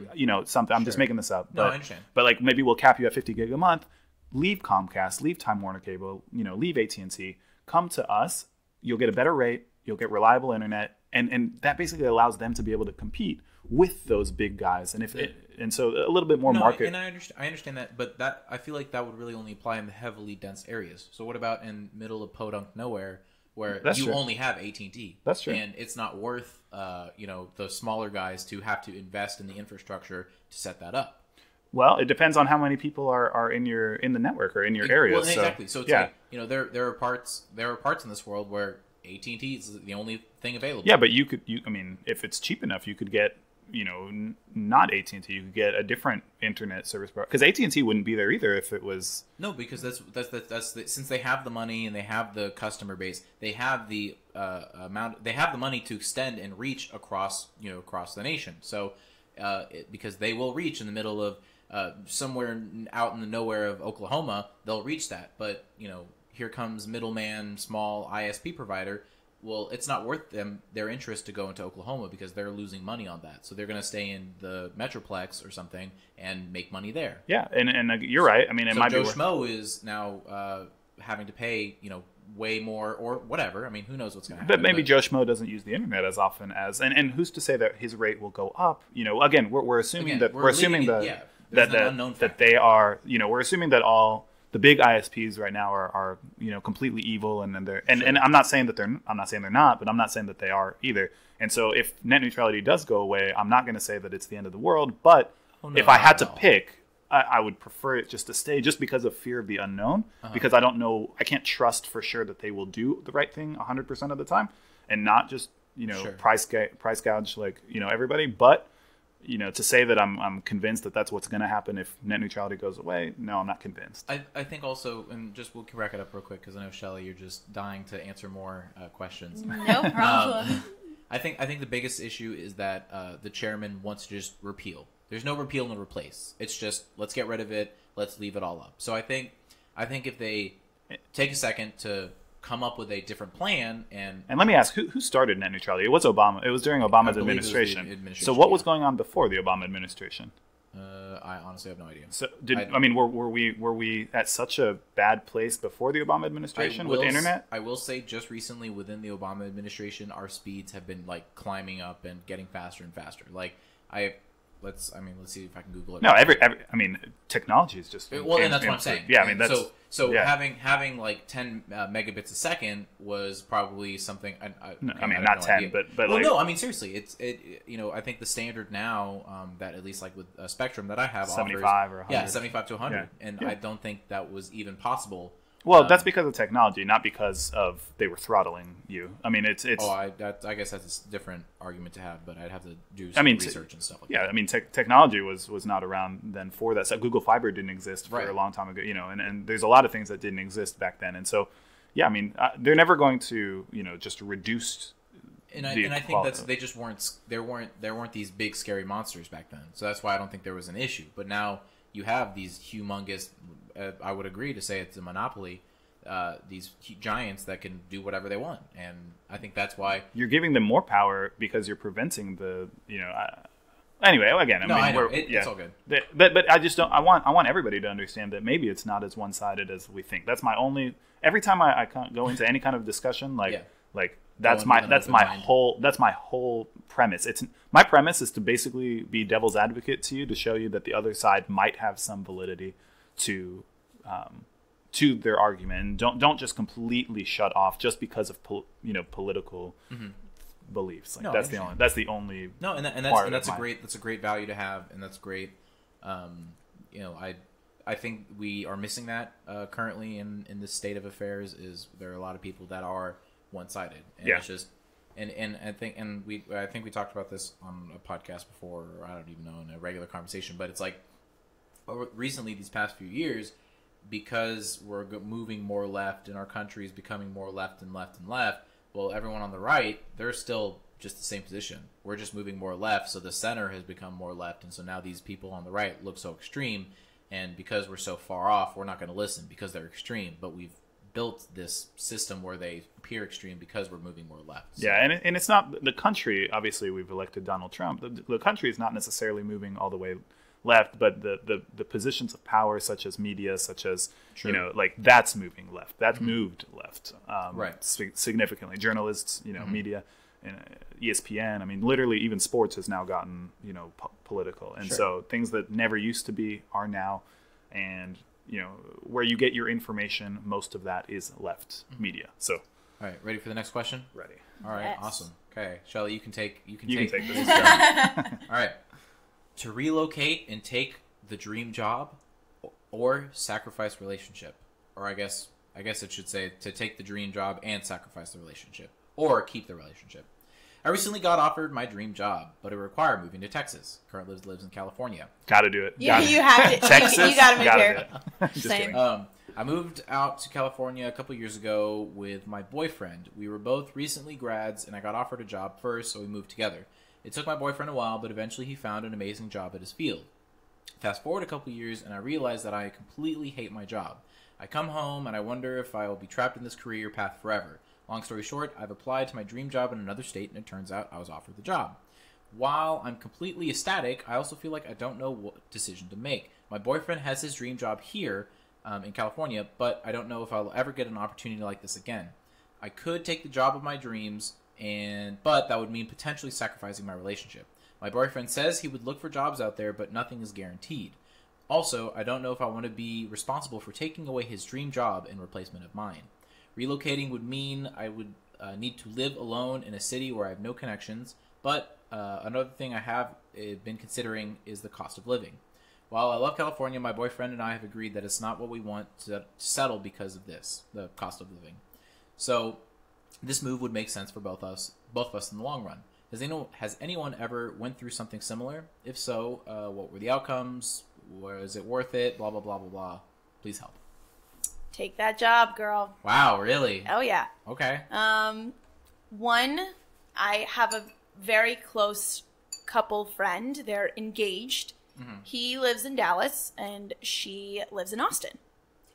something. I'm just making this up. No, I understand. But like maybe we'll cap you at 50 gig a month. Leave Comcast, leave Time Warner Cable, leave AT&T. Come to us. You'll get a better rate. You'll get reliable internet. And that basically allows them to be able to compete with those big guys, and so a little bit more market. And I understand that, but that I feel like that would really only apply in the heavily dense areas. So what about in middle of podunk nowhere where only have AT&T? That's true, and it's not worth the smaller guys to have to invest in the infrastructure to set that up. Well, it depends on how many people are in the network or in your area. Well, exactly. So it's like, there are parts in this world where AT&T is the only thing available. Yeah, but if it's cheap enough, you could get not AT&T, you could get a different internet service provider, because AT&T wouldn't be there either if it was. No, because that's since they have the money and they have the customer base, they have the they have the money to extend and reach across the nation. So because they will reach in the middle of somewhere out in the nowhere of Oklahoma, they'll reach that. But here comes middleman, small ISP provider. Well, it's not worth their interest to go into Oklahoma because they're losing money on that. So they're going to stay in the Metroplex or something and make money there. Yeah, and you're right. I mean, it might Joe be Schmo is now having to pay way more or whatever. I mean, who knows what's going to happen? But maybe Joe Schmo doesn't use the internet as often as, and who's to say that his rate will go up? Again, we're assuming that they are. We're assuming that all the big ISPs right now are completely evil, and they're and I'm not saying that they're not, but I'm not saying that they are either. And so if net neutrality does go away, I'm not going to say that it's the end of the world. But if I had to pick, I would prefer it just to stay, just because of fear of the unknown. Because I don't know, I can't trust for sure that they will do the right thing 100% of the time, and not just price gouge like everybody, but. To say that I'm convinced that that's what's going to happen if net neutrality goes away, no, I'm not convinced. I think also, and just we'll wrap it up real quick because I know, Shelly, you're just dying to answer more questions. No problem. I think the biggest issue is that the chairman wants to just repeal. There's no repeal and replace. It's just let's get rid of it. Let's leave it all up. So I think if they take a second to come up with a different plan and let me ask, who started net neutrality? It was Obama. It was during Obama's administration. So what was going on before the Obama administration? I honestly have no idea. So were we at such a bad place before the Obama administration with the internet? I will say just recently within the Obama administration, our speeds have been like climbing up and getting faster and faster. Like let's see if I can Google it. No, technology is just and that's what I'm saying. Yeah, I mean that's so having like 10 megabits a second was probably something. Not 10, but like, no, I mean seriously, it's I think the standard now that at least like with Spectrum that I have 75 offers, or 100. 75 to 100, and I don't think that was even possible. Well, that's because of technology, not because of they were throttling you. I mean, it's. Oh, I guess that's a different argument to have, but I'd have to do some research and stuff like that. Yeah, I mean, technology was not around then for that. So Google Fiber didn't exist for a long time ago, and there's a lot of things that didn't exist back then. And so, yeah, I mean, they're never going to, just reduce. And I think they just weren't. There weren't these big scary monsters back then. So that's why I don't think there was an issue. But now you have these humongous. I would agree to say it's a monopoly. These giants that can do whatever they want, and I think that's why you're giving them more power because you're preventing the. Anyway, again, I know. It's all good. But I just don't. I want everybody to understand that maybe it's not as one-sided as we think. That's my only. Every time I go into any kind of discussion, that's my whole premise. My premise is to basically be devil's advocate to you, to show you that the other side might have some validity to their argument, and don't just completely shut off just because of political beliefs. That's the only that's a great value to have, and that's great. I think we are missing that currently in this state of affairs. Is there are a lot of people that are one-sided, and it's just and I think we talked about this on a podcast before, or I don't even know, in a regular conversation, but it's like recently these past few years, because we're moving more left and our country is becoming more left and left and left, well, everyone on the right, they're still just the same position. We're just moving more left, so the center has become more left, and so now these people on the right look so extreme, and because we're so far off, we're not going to listen because they're extreme, but we've built this system where they appear extreme because we're moving more left. So. Yeah, and it's not the country. Obviously, we've elected Donald Trump. The country is not necessarily moving all the way left, but the positions of power, such as media, such as that's moving left. That's moved left, significantly. Journalists, media, and ESPN. I mean, literally, even sports has now gotten political, and so things that never used to be are now, and where you get your information, most of that is left media. So, all right, ready for the next question? Ready. All right, yes. Awesome. Okay, Shelly, you can take this. All right. To relocate and take the dream job, or sacrifice relationship, or I guess it should say to take the dream job and sacrifice the relationship, or keep the relationship. I recently got offered my dream job, but it required moving to Texas. Currently lives in California. Got to do it. You have to. Texas. You got to move here. Same. I moved out to California a couple years ago with my boyfriend. We were both recently grads, and I got offered a job first, so we moved together. It took my boyfriend a while, but eventually he found an amazing job at his field. Fast forward a couple years, and I realized that I completely hate my job. I come home, and I wonder if I will be trapped in this career path forever. Long story short, I've applied to my dream job in another state, and it turns out I was offered the job. While I'm completely ecstatic, I also feel like I don't know what decision to make. My boyfriend has his dream job here in California, but I don't know if I'll ever get an opportunity like this again. I could take the job of my dreams, but that would mean potentially sacrificing my relationship. My boyfriend says he would look for jobs out there, but nothing is guaranteed. Also, I don't know if I want to be responsible for taking away his dream job in replacement of mine. Relocating would mean I would need to live alone in a city where I have no connections, but another thing I have been considering is the cost of living. While I love California, my boyfriend and I have agreed that it's not what we want to settle because of this, the cost of living. So this move would make sense for both of us in the long run. Has anyone ever went through something similar? If so, what were the outcomes? Was it worth it? Blah, blah, blah, blah, blah. Please help. Take that job, girl. Wow, really? Oh, yeah. Okay. One, I have a very close couple friend. They're engaged. Mm-hmm. He lives in Dallas, and she lives in Austin.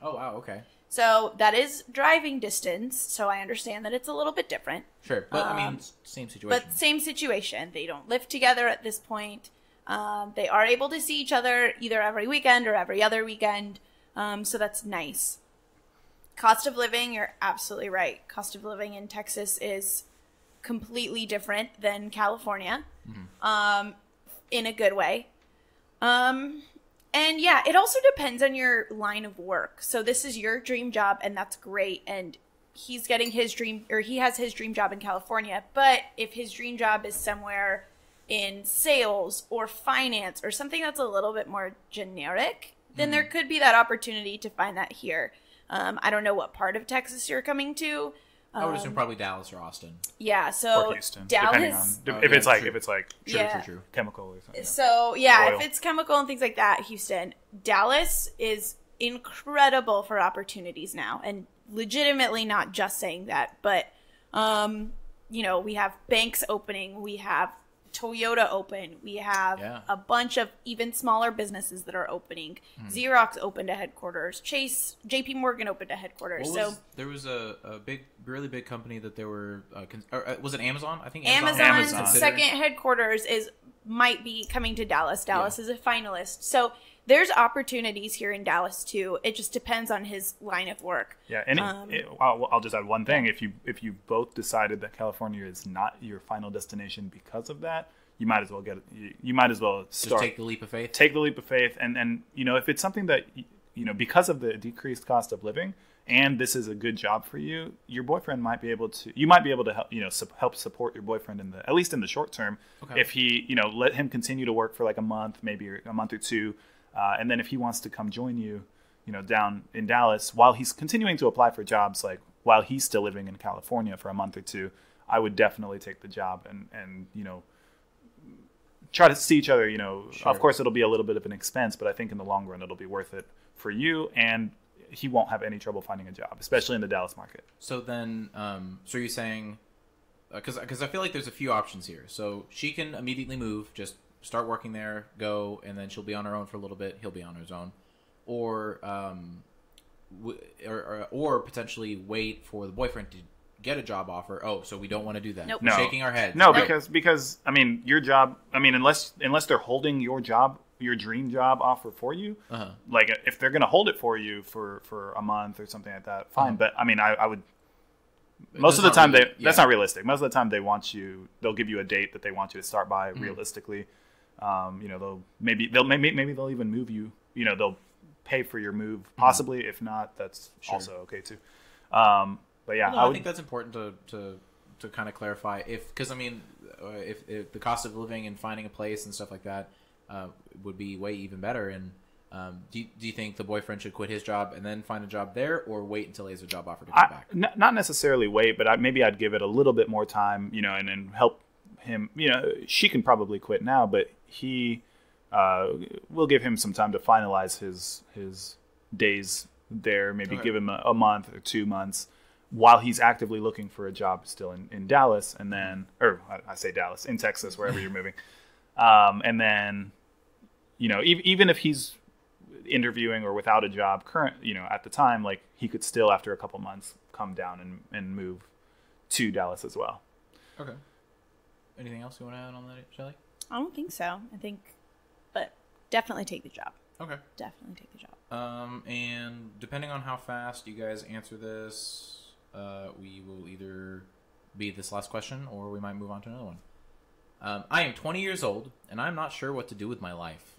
Oh, wow, okay. So that is driving distance, so I understand that it's a little bit different. Sure, but I mean, same situation. But same situation. They don't live together at this point. They are able to see each other either every weekend or every other weekend, so that's nice. Cost of living, you're absolutely right. Cost of living in Texas is completely different than California, in a good way. And yeah, it also depends on your line of work. So this is your dream job, and that's great. And he's getting his dream, or he has his dream job in California. But if his dream job is somewhere in sales or finance or something that's a little bit more generic, then there could be that opportunity to find that here. I don't know what part of Texas you're coming to. I would assume probably Dallas or Austin. Yeah, so or Houston, Dallas, depending on if it's like True. chemical or something. So yeah, Oil. if it's chemical and things like that, Houston, Dallas is incredible for opportunities now, and legitimately not just saying that, but we have banks opening, we have Toyota open, we have a bunch of even smaller businesses that are opening. Xerox opened a headquarters, JP Morgan opened a headquarters. There was a really big company that they were was it Amazon? I think Amazon's second headquarters might be coming to Dallas. Dallas is a finalist, so there's opportunities here in Dallas too. It just depends on his line of work. Yeah, and I'll just add one thing. If you both decided that California is not your final destination because of that, you might as well start. Just take the leap of faith. Take the leap of faith, and if it's something that because of the decreased cost of living, and this is a good job for you, your boyfriend might be able to help help support your boyfriend at least in the short term. Okay. If he let him continue to work for like a month, maybe a month or two. And then if he wants to come join you, down in Dallas while he's continuing to apply for jobs, like while he's still living in California for a month or two, I would definitely take the job and try to see each other. Sure. Of course, it'll be a little bit of an expense, but I think in the long run, it'll be worth it for you, and he won't have any trouble finding a job, especially in the Dallas market. So then, so you're saying, because I feel like there's a few options here. So she can immediately move, just start working there, go, and then she'll be on her own for a little bit. He'll be on his own, or potentially wait for the boyfriend to get a job offer. Oh, so we don't want to do that. Nope. We're shaking our heads. No, because your job. Unless they're holding your job, your dream job offer for you. Like if they're gonna hold it for you for a month or something like that, fine. But I would. Most of the time, that's not realistic. Most of the time, they'll give you a date that they want you to start by. Realistically. They'll even move you. They'll pay for your move, possibly. If not, that's also okay too. But yeah, I think that's important to kind of clarify. Because if the cost of living and finding a place and stuff like that would be way even better. And do you think the boyfriend should quit his job and then find a job there, or wait until he has a job offer to come back? Not necessarily wait, but maybe I'd give it a little bit more time. And then help him. She can probably quit now, but he will give him some time to finalize his days there. Maybe give him a month or 2 months while he's actively looking for a job still in Dallas, and then, or I say Dallas, in Texas, wherever you're moving. And then, even if he's interviewing or without a job at the time, like he could still, after a couple months, come down and move to Dallas as well. Okay. Anything else you want to add on that, Shelly? I don't think so. But definitely take the job. Okay. Definitely take the job. And depending on how fast you guys answer this, we will either be this last question or we might move on to another one. I am 20 years old and I'm not sure what to do with my life.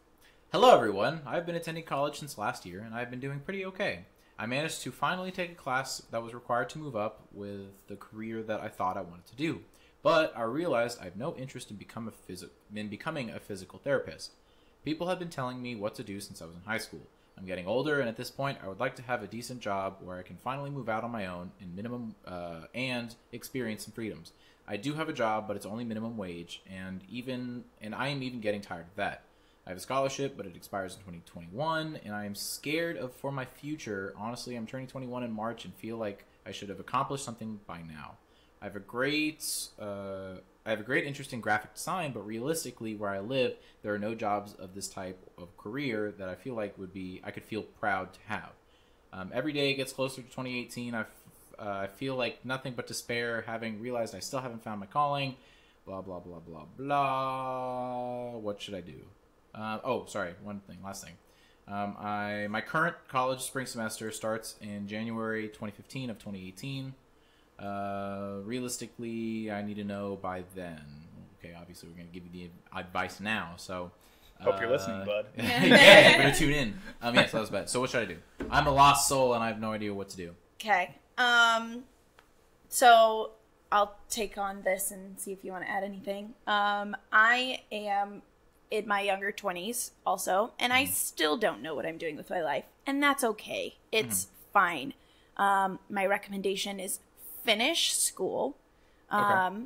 Hello, everyone. I've been attending college since last year and I've been doing pretty okay. I managed to finally take a class that was required to move up with the career that I thought I wanted to do. But I realized I have no interest in becoming a physical therapist. People have been telling me what to do since I was in high school. I'm getting older, and at this point, I would like to have a decent job where I can finally move out on my own and experience some freedoms. I do have a job, but it's only minimum wage, and I am even getting tired of that. I have a scholarship, but it expires in 2021, and I am scared for my future. Honestly, I'm turning 21 in March and feel like I should have accomplished something by now. I have a great interest in graphic design, but realistically, where I live, there are no jobs of this type of career that I feel like I could feel proud to have. Every day it gets closer to 2018. I feel like nothing but despair, having realized I still haven't found my calling. Blah blah blah blah blah. What should I do? Last thing. My current college spring semester starts in January 2015 of 2018. Realistically, I need to know by then. Okay, obviously we're going to give you the advice now, so... Hope you're listening, bud. Yeah, you better tune in. Yes, that was bad. So what should I do? I'm a lost soul, and I have no idea what to do. Okay. So I'll take on this and see if you want to add anything. I am in my younger 20s also, and I still don't know what I'm doing with my life, and that's okay. It's fine. my recommendation is finish school. Okay.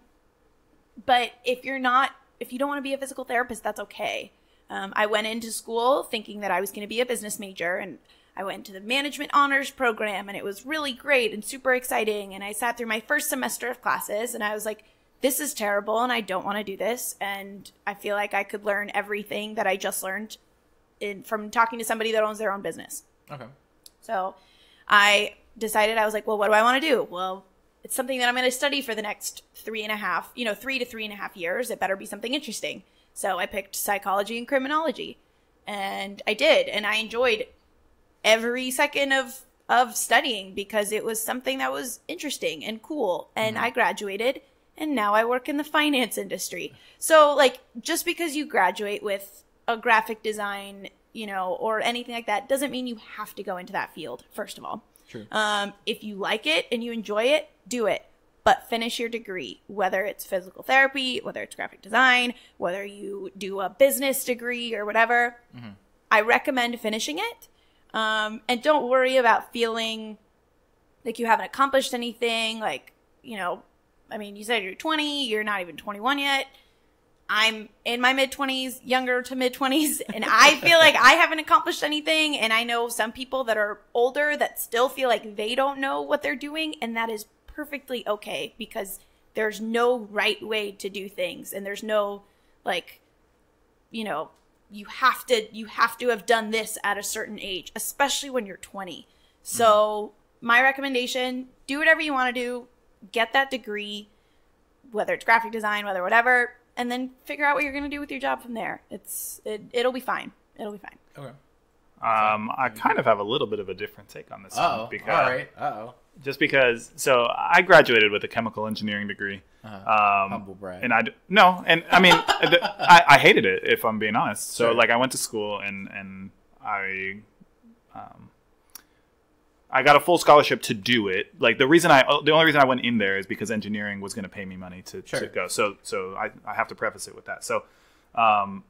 But if you don't want to be a physical therapist, that's okay. I went into school thinking that I was going to be a business major, and I went to the management honors program, and it was really great and super exciting. And I sat through my first semester of classes, and I was like, this is terrible, and I don't want to do this. And I feel like I could learn everything that I just learned from talking to somebody that owns their own business. Okay. So I decided, I was like, well, what do I want to do? Well, it's something that I'm going to study for the next 3 to 3.5 years. It better be something interesting. So I picked psychology and criminology, and I did. And I enjoyed every second of studying because it was something that was interesting and cool. And I graduated, and now I work in the finance industry. So like, just because you graduate with a graphic design, or anything like that, doesn't mean you have to go into that field, first of all. True. If you like it and you enjoy it, do it. But finish your degree, whether it's physical therapy, whether it's graphic design, whether you do a business degree or whatever. Mm-hmm. I recommend finishing it. And don't worry about feeling like you haven't accomplished anything. Like, you said you're 20, you're not even 21 yet. I'm in my mid-20s, younger to mid-20s, and I feel like I haven't accomplished anything. And I know some people that are older that still feel like they don't know what they're doing, and that is perfectly okay, because there's no right way to do things, and there's no you have to have done this at a certain age, especially when you're 20. So my recommendation, do whatever you want to do, get that degree, whether it's graphic design, whether whatever, and then figure out what you're going to do with your job from there. It'll be fine. It'll be fine. Okay. I kind of have a little bit of a different take on this one. All right. Just because, so I graduated with a chemical engineering degree. Humble brag. And I hated it, if I'm being honest. So Sure. I went to school and I got a full scholarship to do it. The only reason I went in there is because engineering was going to pay me money to go. So I have to preface it with that. So, I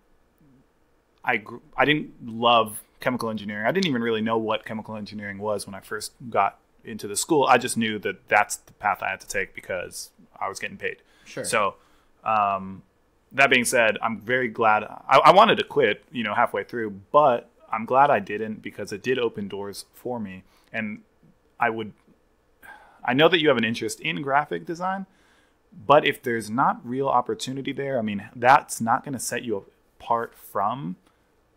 didn't love chemical engineering. I didn't even really know what chemical engineering was when I first got into the school. I just knew that that's the path I had to take because I was getting paid. Sure. So, that being said, I'm very glad. I wanted to quit, halfway through, but I'm glad I didn't, because it did open doors for me. And I know that you have an interest in graphic design, but if there's not real opportunity there, that's not going to set you apart from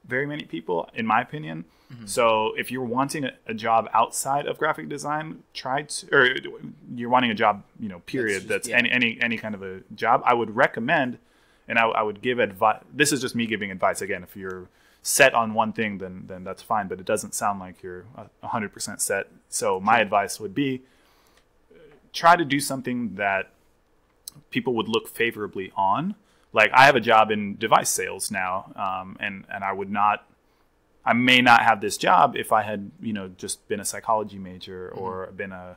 very many people, in my opinion. Mm-hmm. So if you're wanting a job outside of graphic design, or you're wanting a job, period, that's any kind of a job, I would recommend, and I would give advice. This is just me giving advice. Again, if you're set on one thing, then that's fine, but it doesn't sound like you're 100% set. So my advice would be, try to do something that people would look favorably on. I have a job in device sales now, and I may not have this job if I had, just been a psychology major or been I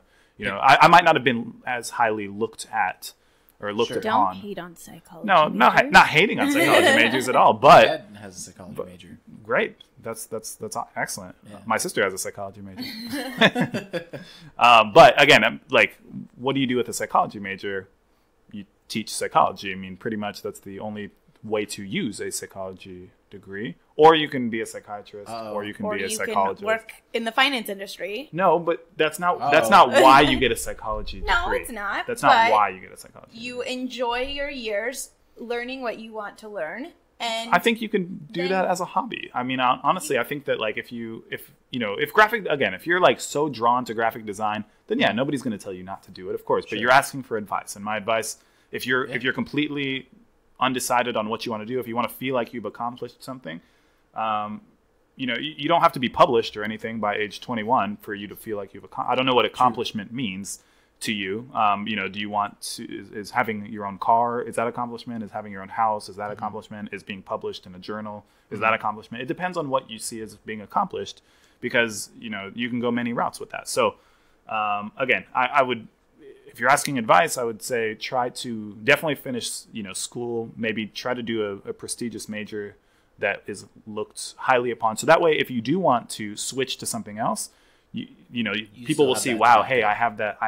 might not have been as highly looked at or looked upon. Don't hate on psychology No, majors. not hating on psychology majors at all, but... My dad has a psychology major. Great. That's excellent. Yeah. My sister has a psychology major. But again, what do you do with a psychology major? You teach psychology. Pretty much that's the only way to use a psychology degree. Or you can be a psychiatrist, or you can be a psychologist. Can work in the finance industry. No, but that's not why you get a psychology degree. No, it's not. That's not why you get a psychology degree. You enjoy your years learning what you want to learn. And I think you can do that as a hobby. Honestly, I think that if you're so drawn to graphic design, then nobody's going to tell you not to do it, of course. But you're asking for advice, and my advice, if you're completely undecided on what you want to do, if you want to feel like you've accomplished something, you don't have to be published or anything by age 21 for you to feel like you've I don't know what accomplishment means to you. Do you want to, is having your own car, is that accomplishment? Is having your own house, is that accomplishment? Is being published in a journal, is that accomplishment? It depends on what you see as being accomplished, because you can go many routes with that. So again, I would, if you're asking advice, I would say try to definitely finish school, maybe try to do a prestigious major that is looked highly upon, so that way if you do want to switch to something else, people will see, wow, hey, I have that,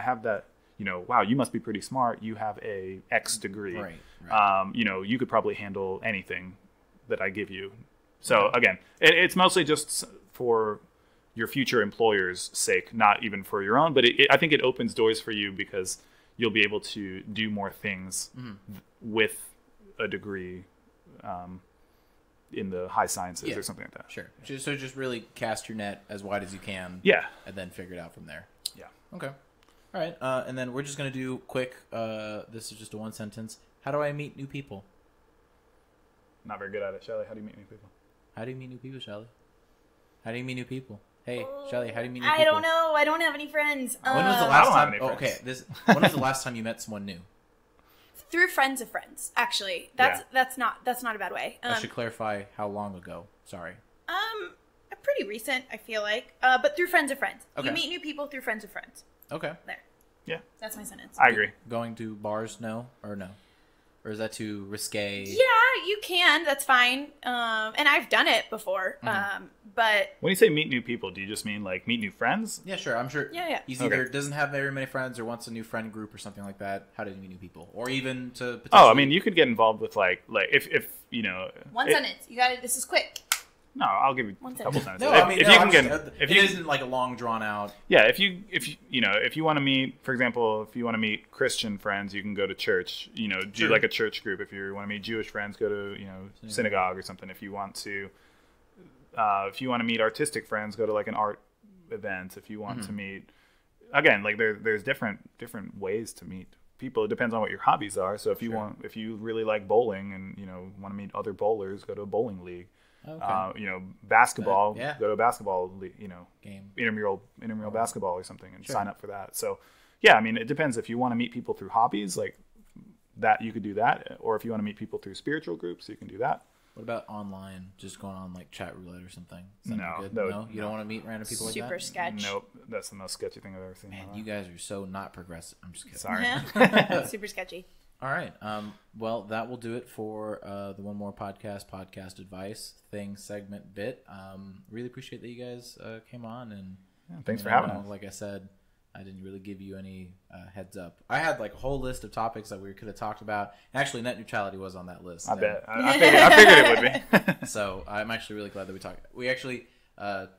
wow, you must be pretty smart. You have a X degree. Right. You could probably handle anything that I give you. So again, it's mostly just for your future employer's sake, not even for your own. But I think it opens doors for you because you'll be able to do more things with a degree in the high sciences or something like that. Sure. So just really cast your net as wide as you can. Yeah. And then figure it out from there. Yeah. Okay. All right. And then we're just going to do quick. This is just a one sentence. How do I meet new people? Not very good at it. Shelly, how do you meet new people? How do you meet new people, Shelly? How do you meet new people? Hey, Shelly, how do you meet new people? I don't know. I don't have any friends. When was the last time? When was the last time you met someone new? Through friends of friends, actually. That's not a bad way. I should clarify how long ago. Sorry. Pretty recent, I feel like. But through friends of friends. Okay. You meet new people through friends of friends. Okay. There. Yeah. That's my sentence. I agree. Going to bars, no? Or no? Or is that too risque? Yeah, you can. That's fine. And I've done it before. But when you say meet new people, do you just mean like meet new friends? Yeah, sure. I'm sure. Yeah. He's either doesn't have very many friends or wants a new friend group or something like that. How do you meet new people? Or even to potentially... you could get involved with like if one sentence. You got it. This is quick. No, I'll give you a couple sentences. No, if it isn't like a long drawn out. Yeah, if you want to meet, for example, if you want to meet Christian friends, you can go to church. Do like a church group. If you want to meet Jewish friends, go to synagogue or something. If you want to meet artistic friends, go to like an art event. If you want to meet, again, like there's different ways to meet people. It depends on what your hobbies are. So if you really like bowling and want to meet other bowlers, go to a bowling league. Okay. Basketball, go to a basketball, game, intramural basketball or something and sign up for that. So, yeah, I mean, it depends. If you want to meet people through hobbies like that, you could do that. Or if you want to meet people through spiritual groups, you can do that. What about online? Just going on like chat roulette or something? No, you don't want to meet random people like that? Super sketch. Nope, that's the most sketchy thing I've ever seen. Man, you guys are so not progressive. I'm just kidding. Sorry. Super sketchy. All right. Well, that will do it for the One More podcast advice segment bit. Really appreciate that you guys came on and thanks for having us. Like I said, I didn't really give you any heads up. I had like a whole list of topics that we could have talked about. Actually, net neutrality was on that list. I bet. I figured it would be. So I'm actually really glad that we talked. We actually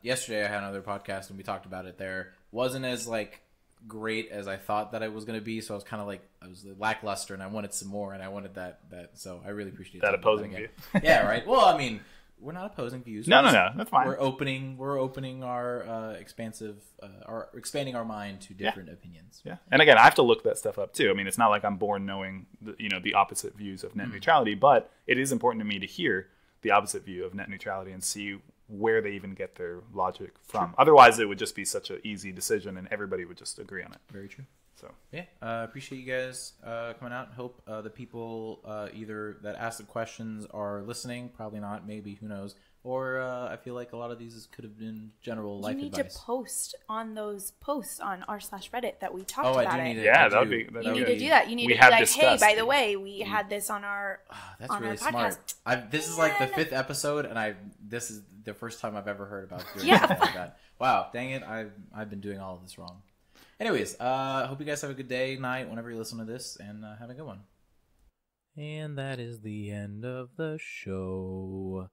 yesterday I had another podcast and we talked about it. There wasn't as like great as I thought that it was going to be, so I was kind of like I was lackluster and I wanted some more and I wanted that so I really appreciate that opposing view. Yeah, right. Well, I mean, we're not opposing views. No, that's fine. We're opening our expanding our mind to different opinions. Yeah, and again, I have to look that stuff up too. I mean, it's not like I'm born knowing the opposite views of net neutrality, but it is important to me to hear the opposite view of net neutrality and see where they even get their logic from. True. Otherwise, it would just be such an easy decision and everybody would just agree on it. Very true. So yeah, appreciate you guys coming out. Hope the people either that asked the questions are listening. Probably not. Maybe, who knows? Or I feel like a lot of these could have been general life advice. You need to post on those posts on r/Reddit that we talked about. I do need it. Yeah, that would be. You need to do that. You need to be like, hey, by the way, we had this on our. That's on really our podcast. Smart. This is like the 5th episode, and this is the first time I've ever heard about doing something like that. Wow, dang it! I've been doing all of this wrong. Anyways, hope you guys have a good day, night, whenever you listen to this, and have a good one. And that is the end of the show.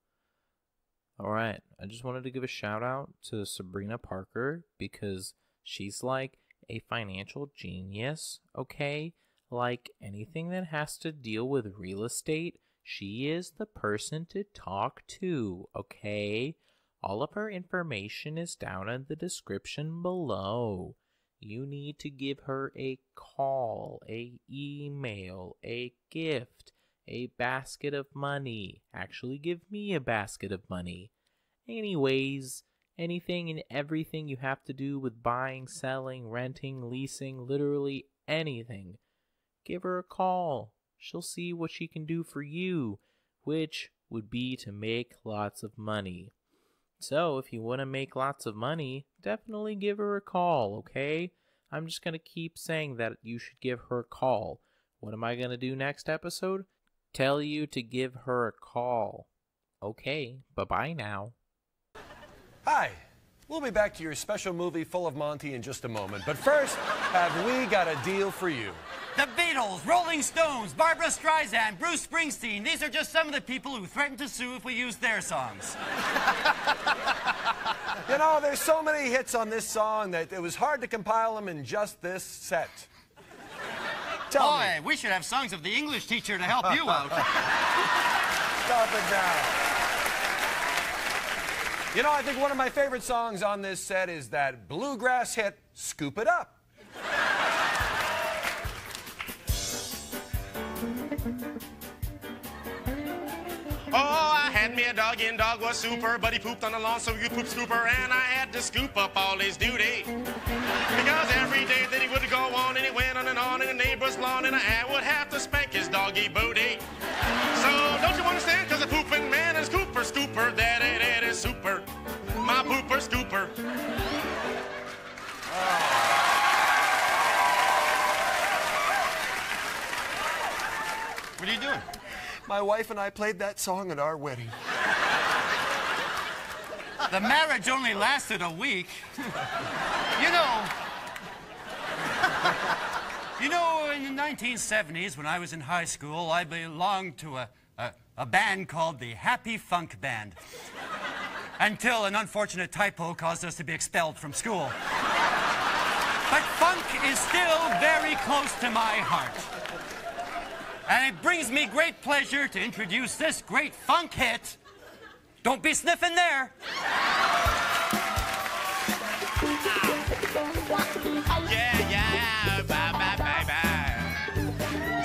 All right, I just wanted to give a shout out to Sabrina Parker because she's like a financial genius, okay? Like anything that has to deal with real estate, she is the person to talk to, okay? All of her information is down in the description below. You need to give her a call, a email, a gift, a basket of money. Actually, give me a basket of money. Anyways, anything and everything you have to do with buying, selling, renting, leasing, literally anything, give her a call. She'll see what she can do for you, which would be to make lots of money. So if you want to make lots of money, definitely give her a call, okay? I'm just going to keep saying that you should give her a call. What am I going to do next episode? Tell you to give her a call. Okay, bye-bye now. Hi, We'll be back to your special movie full of Monty in just a moment. But first, have we got a deal for you? The Beatles, Rolling Stones, Barbra Streisand, Bruce Springsteen. These are just some of the people who threaten to sue if we use their songs. You know, there's so many hits on this song that it was hard to compile them in just this set. Tell me. We should have songs of the English teacher to help you out. Stop it now. You know, I think one of my favorite songs on this set is that bluegrass hit, Scoop It Up. Oh, I had me a doggy and dog was super, but he pooped on the lawn, so you poop scooper, and I had to scoop up all his duty. Because every day that he would go on, and he went on in the neighbor's lawn, and I would have to spank his doggy booty. So don't you understand? Because a pooping man is Cooper Scooper, that is super. My pooper scooper. What are you doing? My wife and I played that song at our wedding. The marriage only lasted a week. You know, in the 1970s, when I was in high school, I belonged to a band called the Happy Funk Band. Until an unfortunate typo caused us to be expelled from school. But funk is still very close to my heart. And it brings me great pleasure to introduce this great funk hit. Don't be sniffing there. Yeah, bye.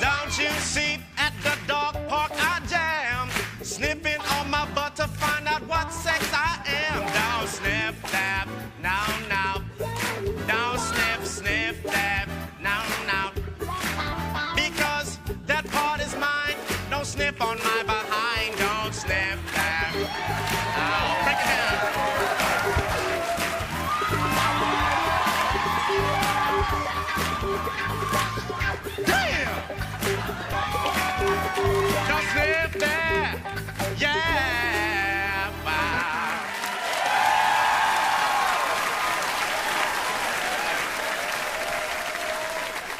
Don't you see at the dog park I jam, sniffing on my butt to find out what sex I am. Don't sniff that, no. Don't sniff that, no. Because that part is mine. Don't sniff on my behind. Don't sniff that. Oh, break it down. Damn! Don't sniff that. Yeah. Wow.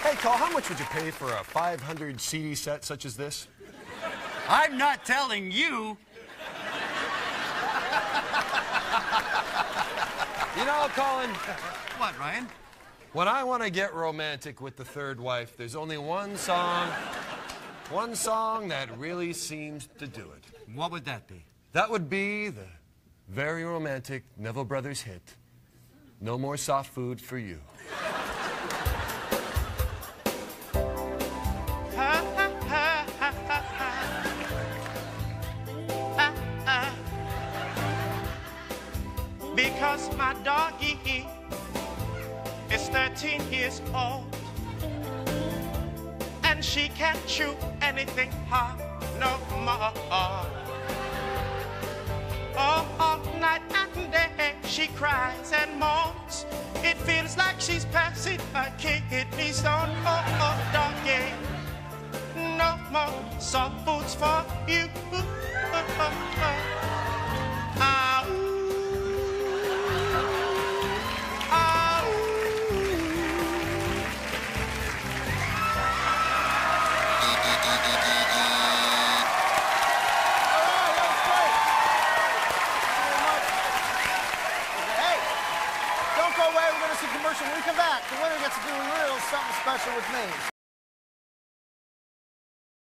Hey, Cole, how much would you pay for a 500 CD set such as this? I'm not telling you. You know, Colin, What, Ryan? when I want to get romantic with the third wife, there's only one song that really seems to do it. What would that be? That would be the very romantic Neville Brothers hit, No More Soft Food for You. Because my doggy is 13 years old, and she can't chew anything hard no more. Oh, all night and day she cries and moans. It feels like she's passing her kidney stone. Oh, doggy, no more soft foods for you. When we come back, the winner gets to do a little something special with me.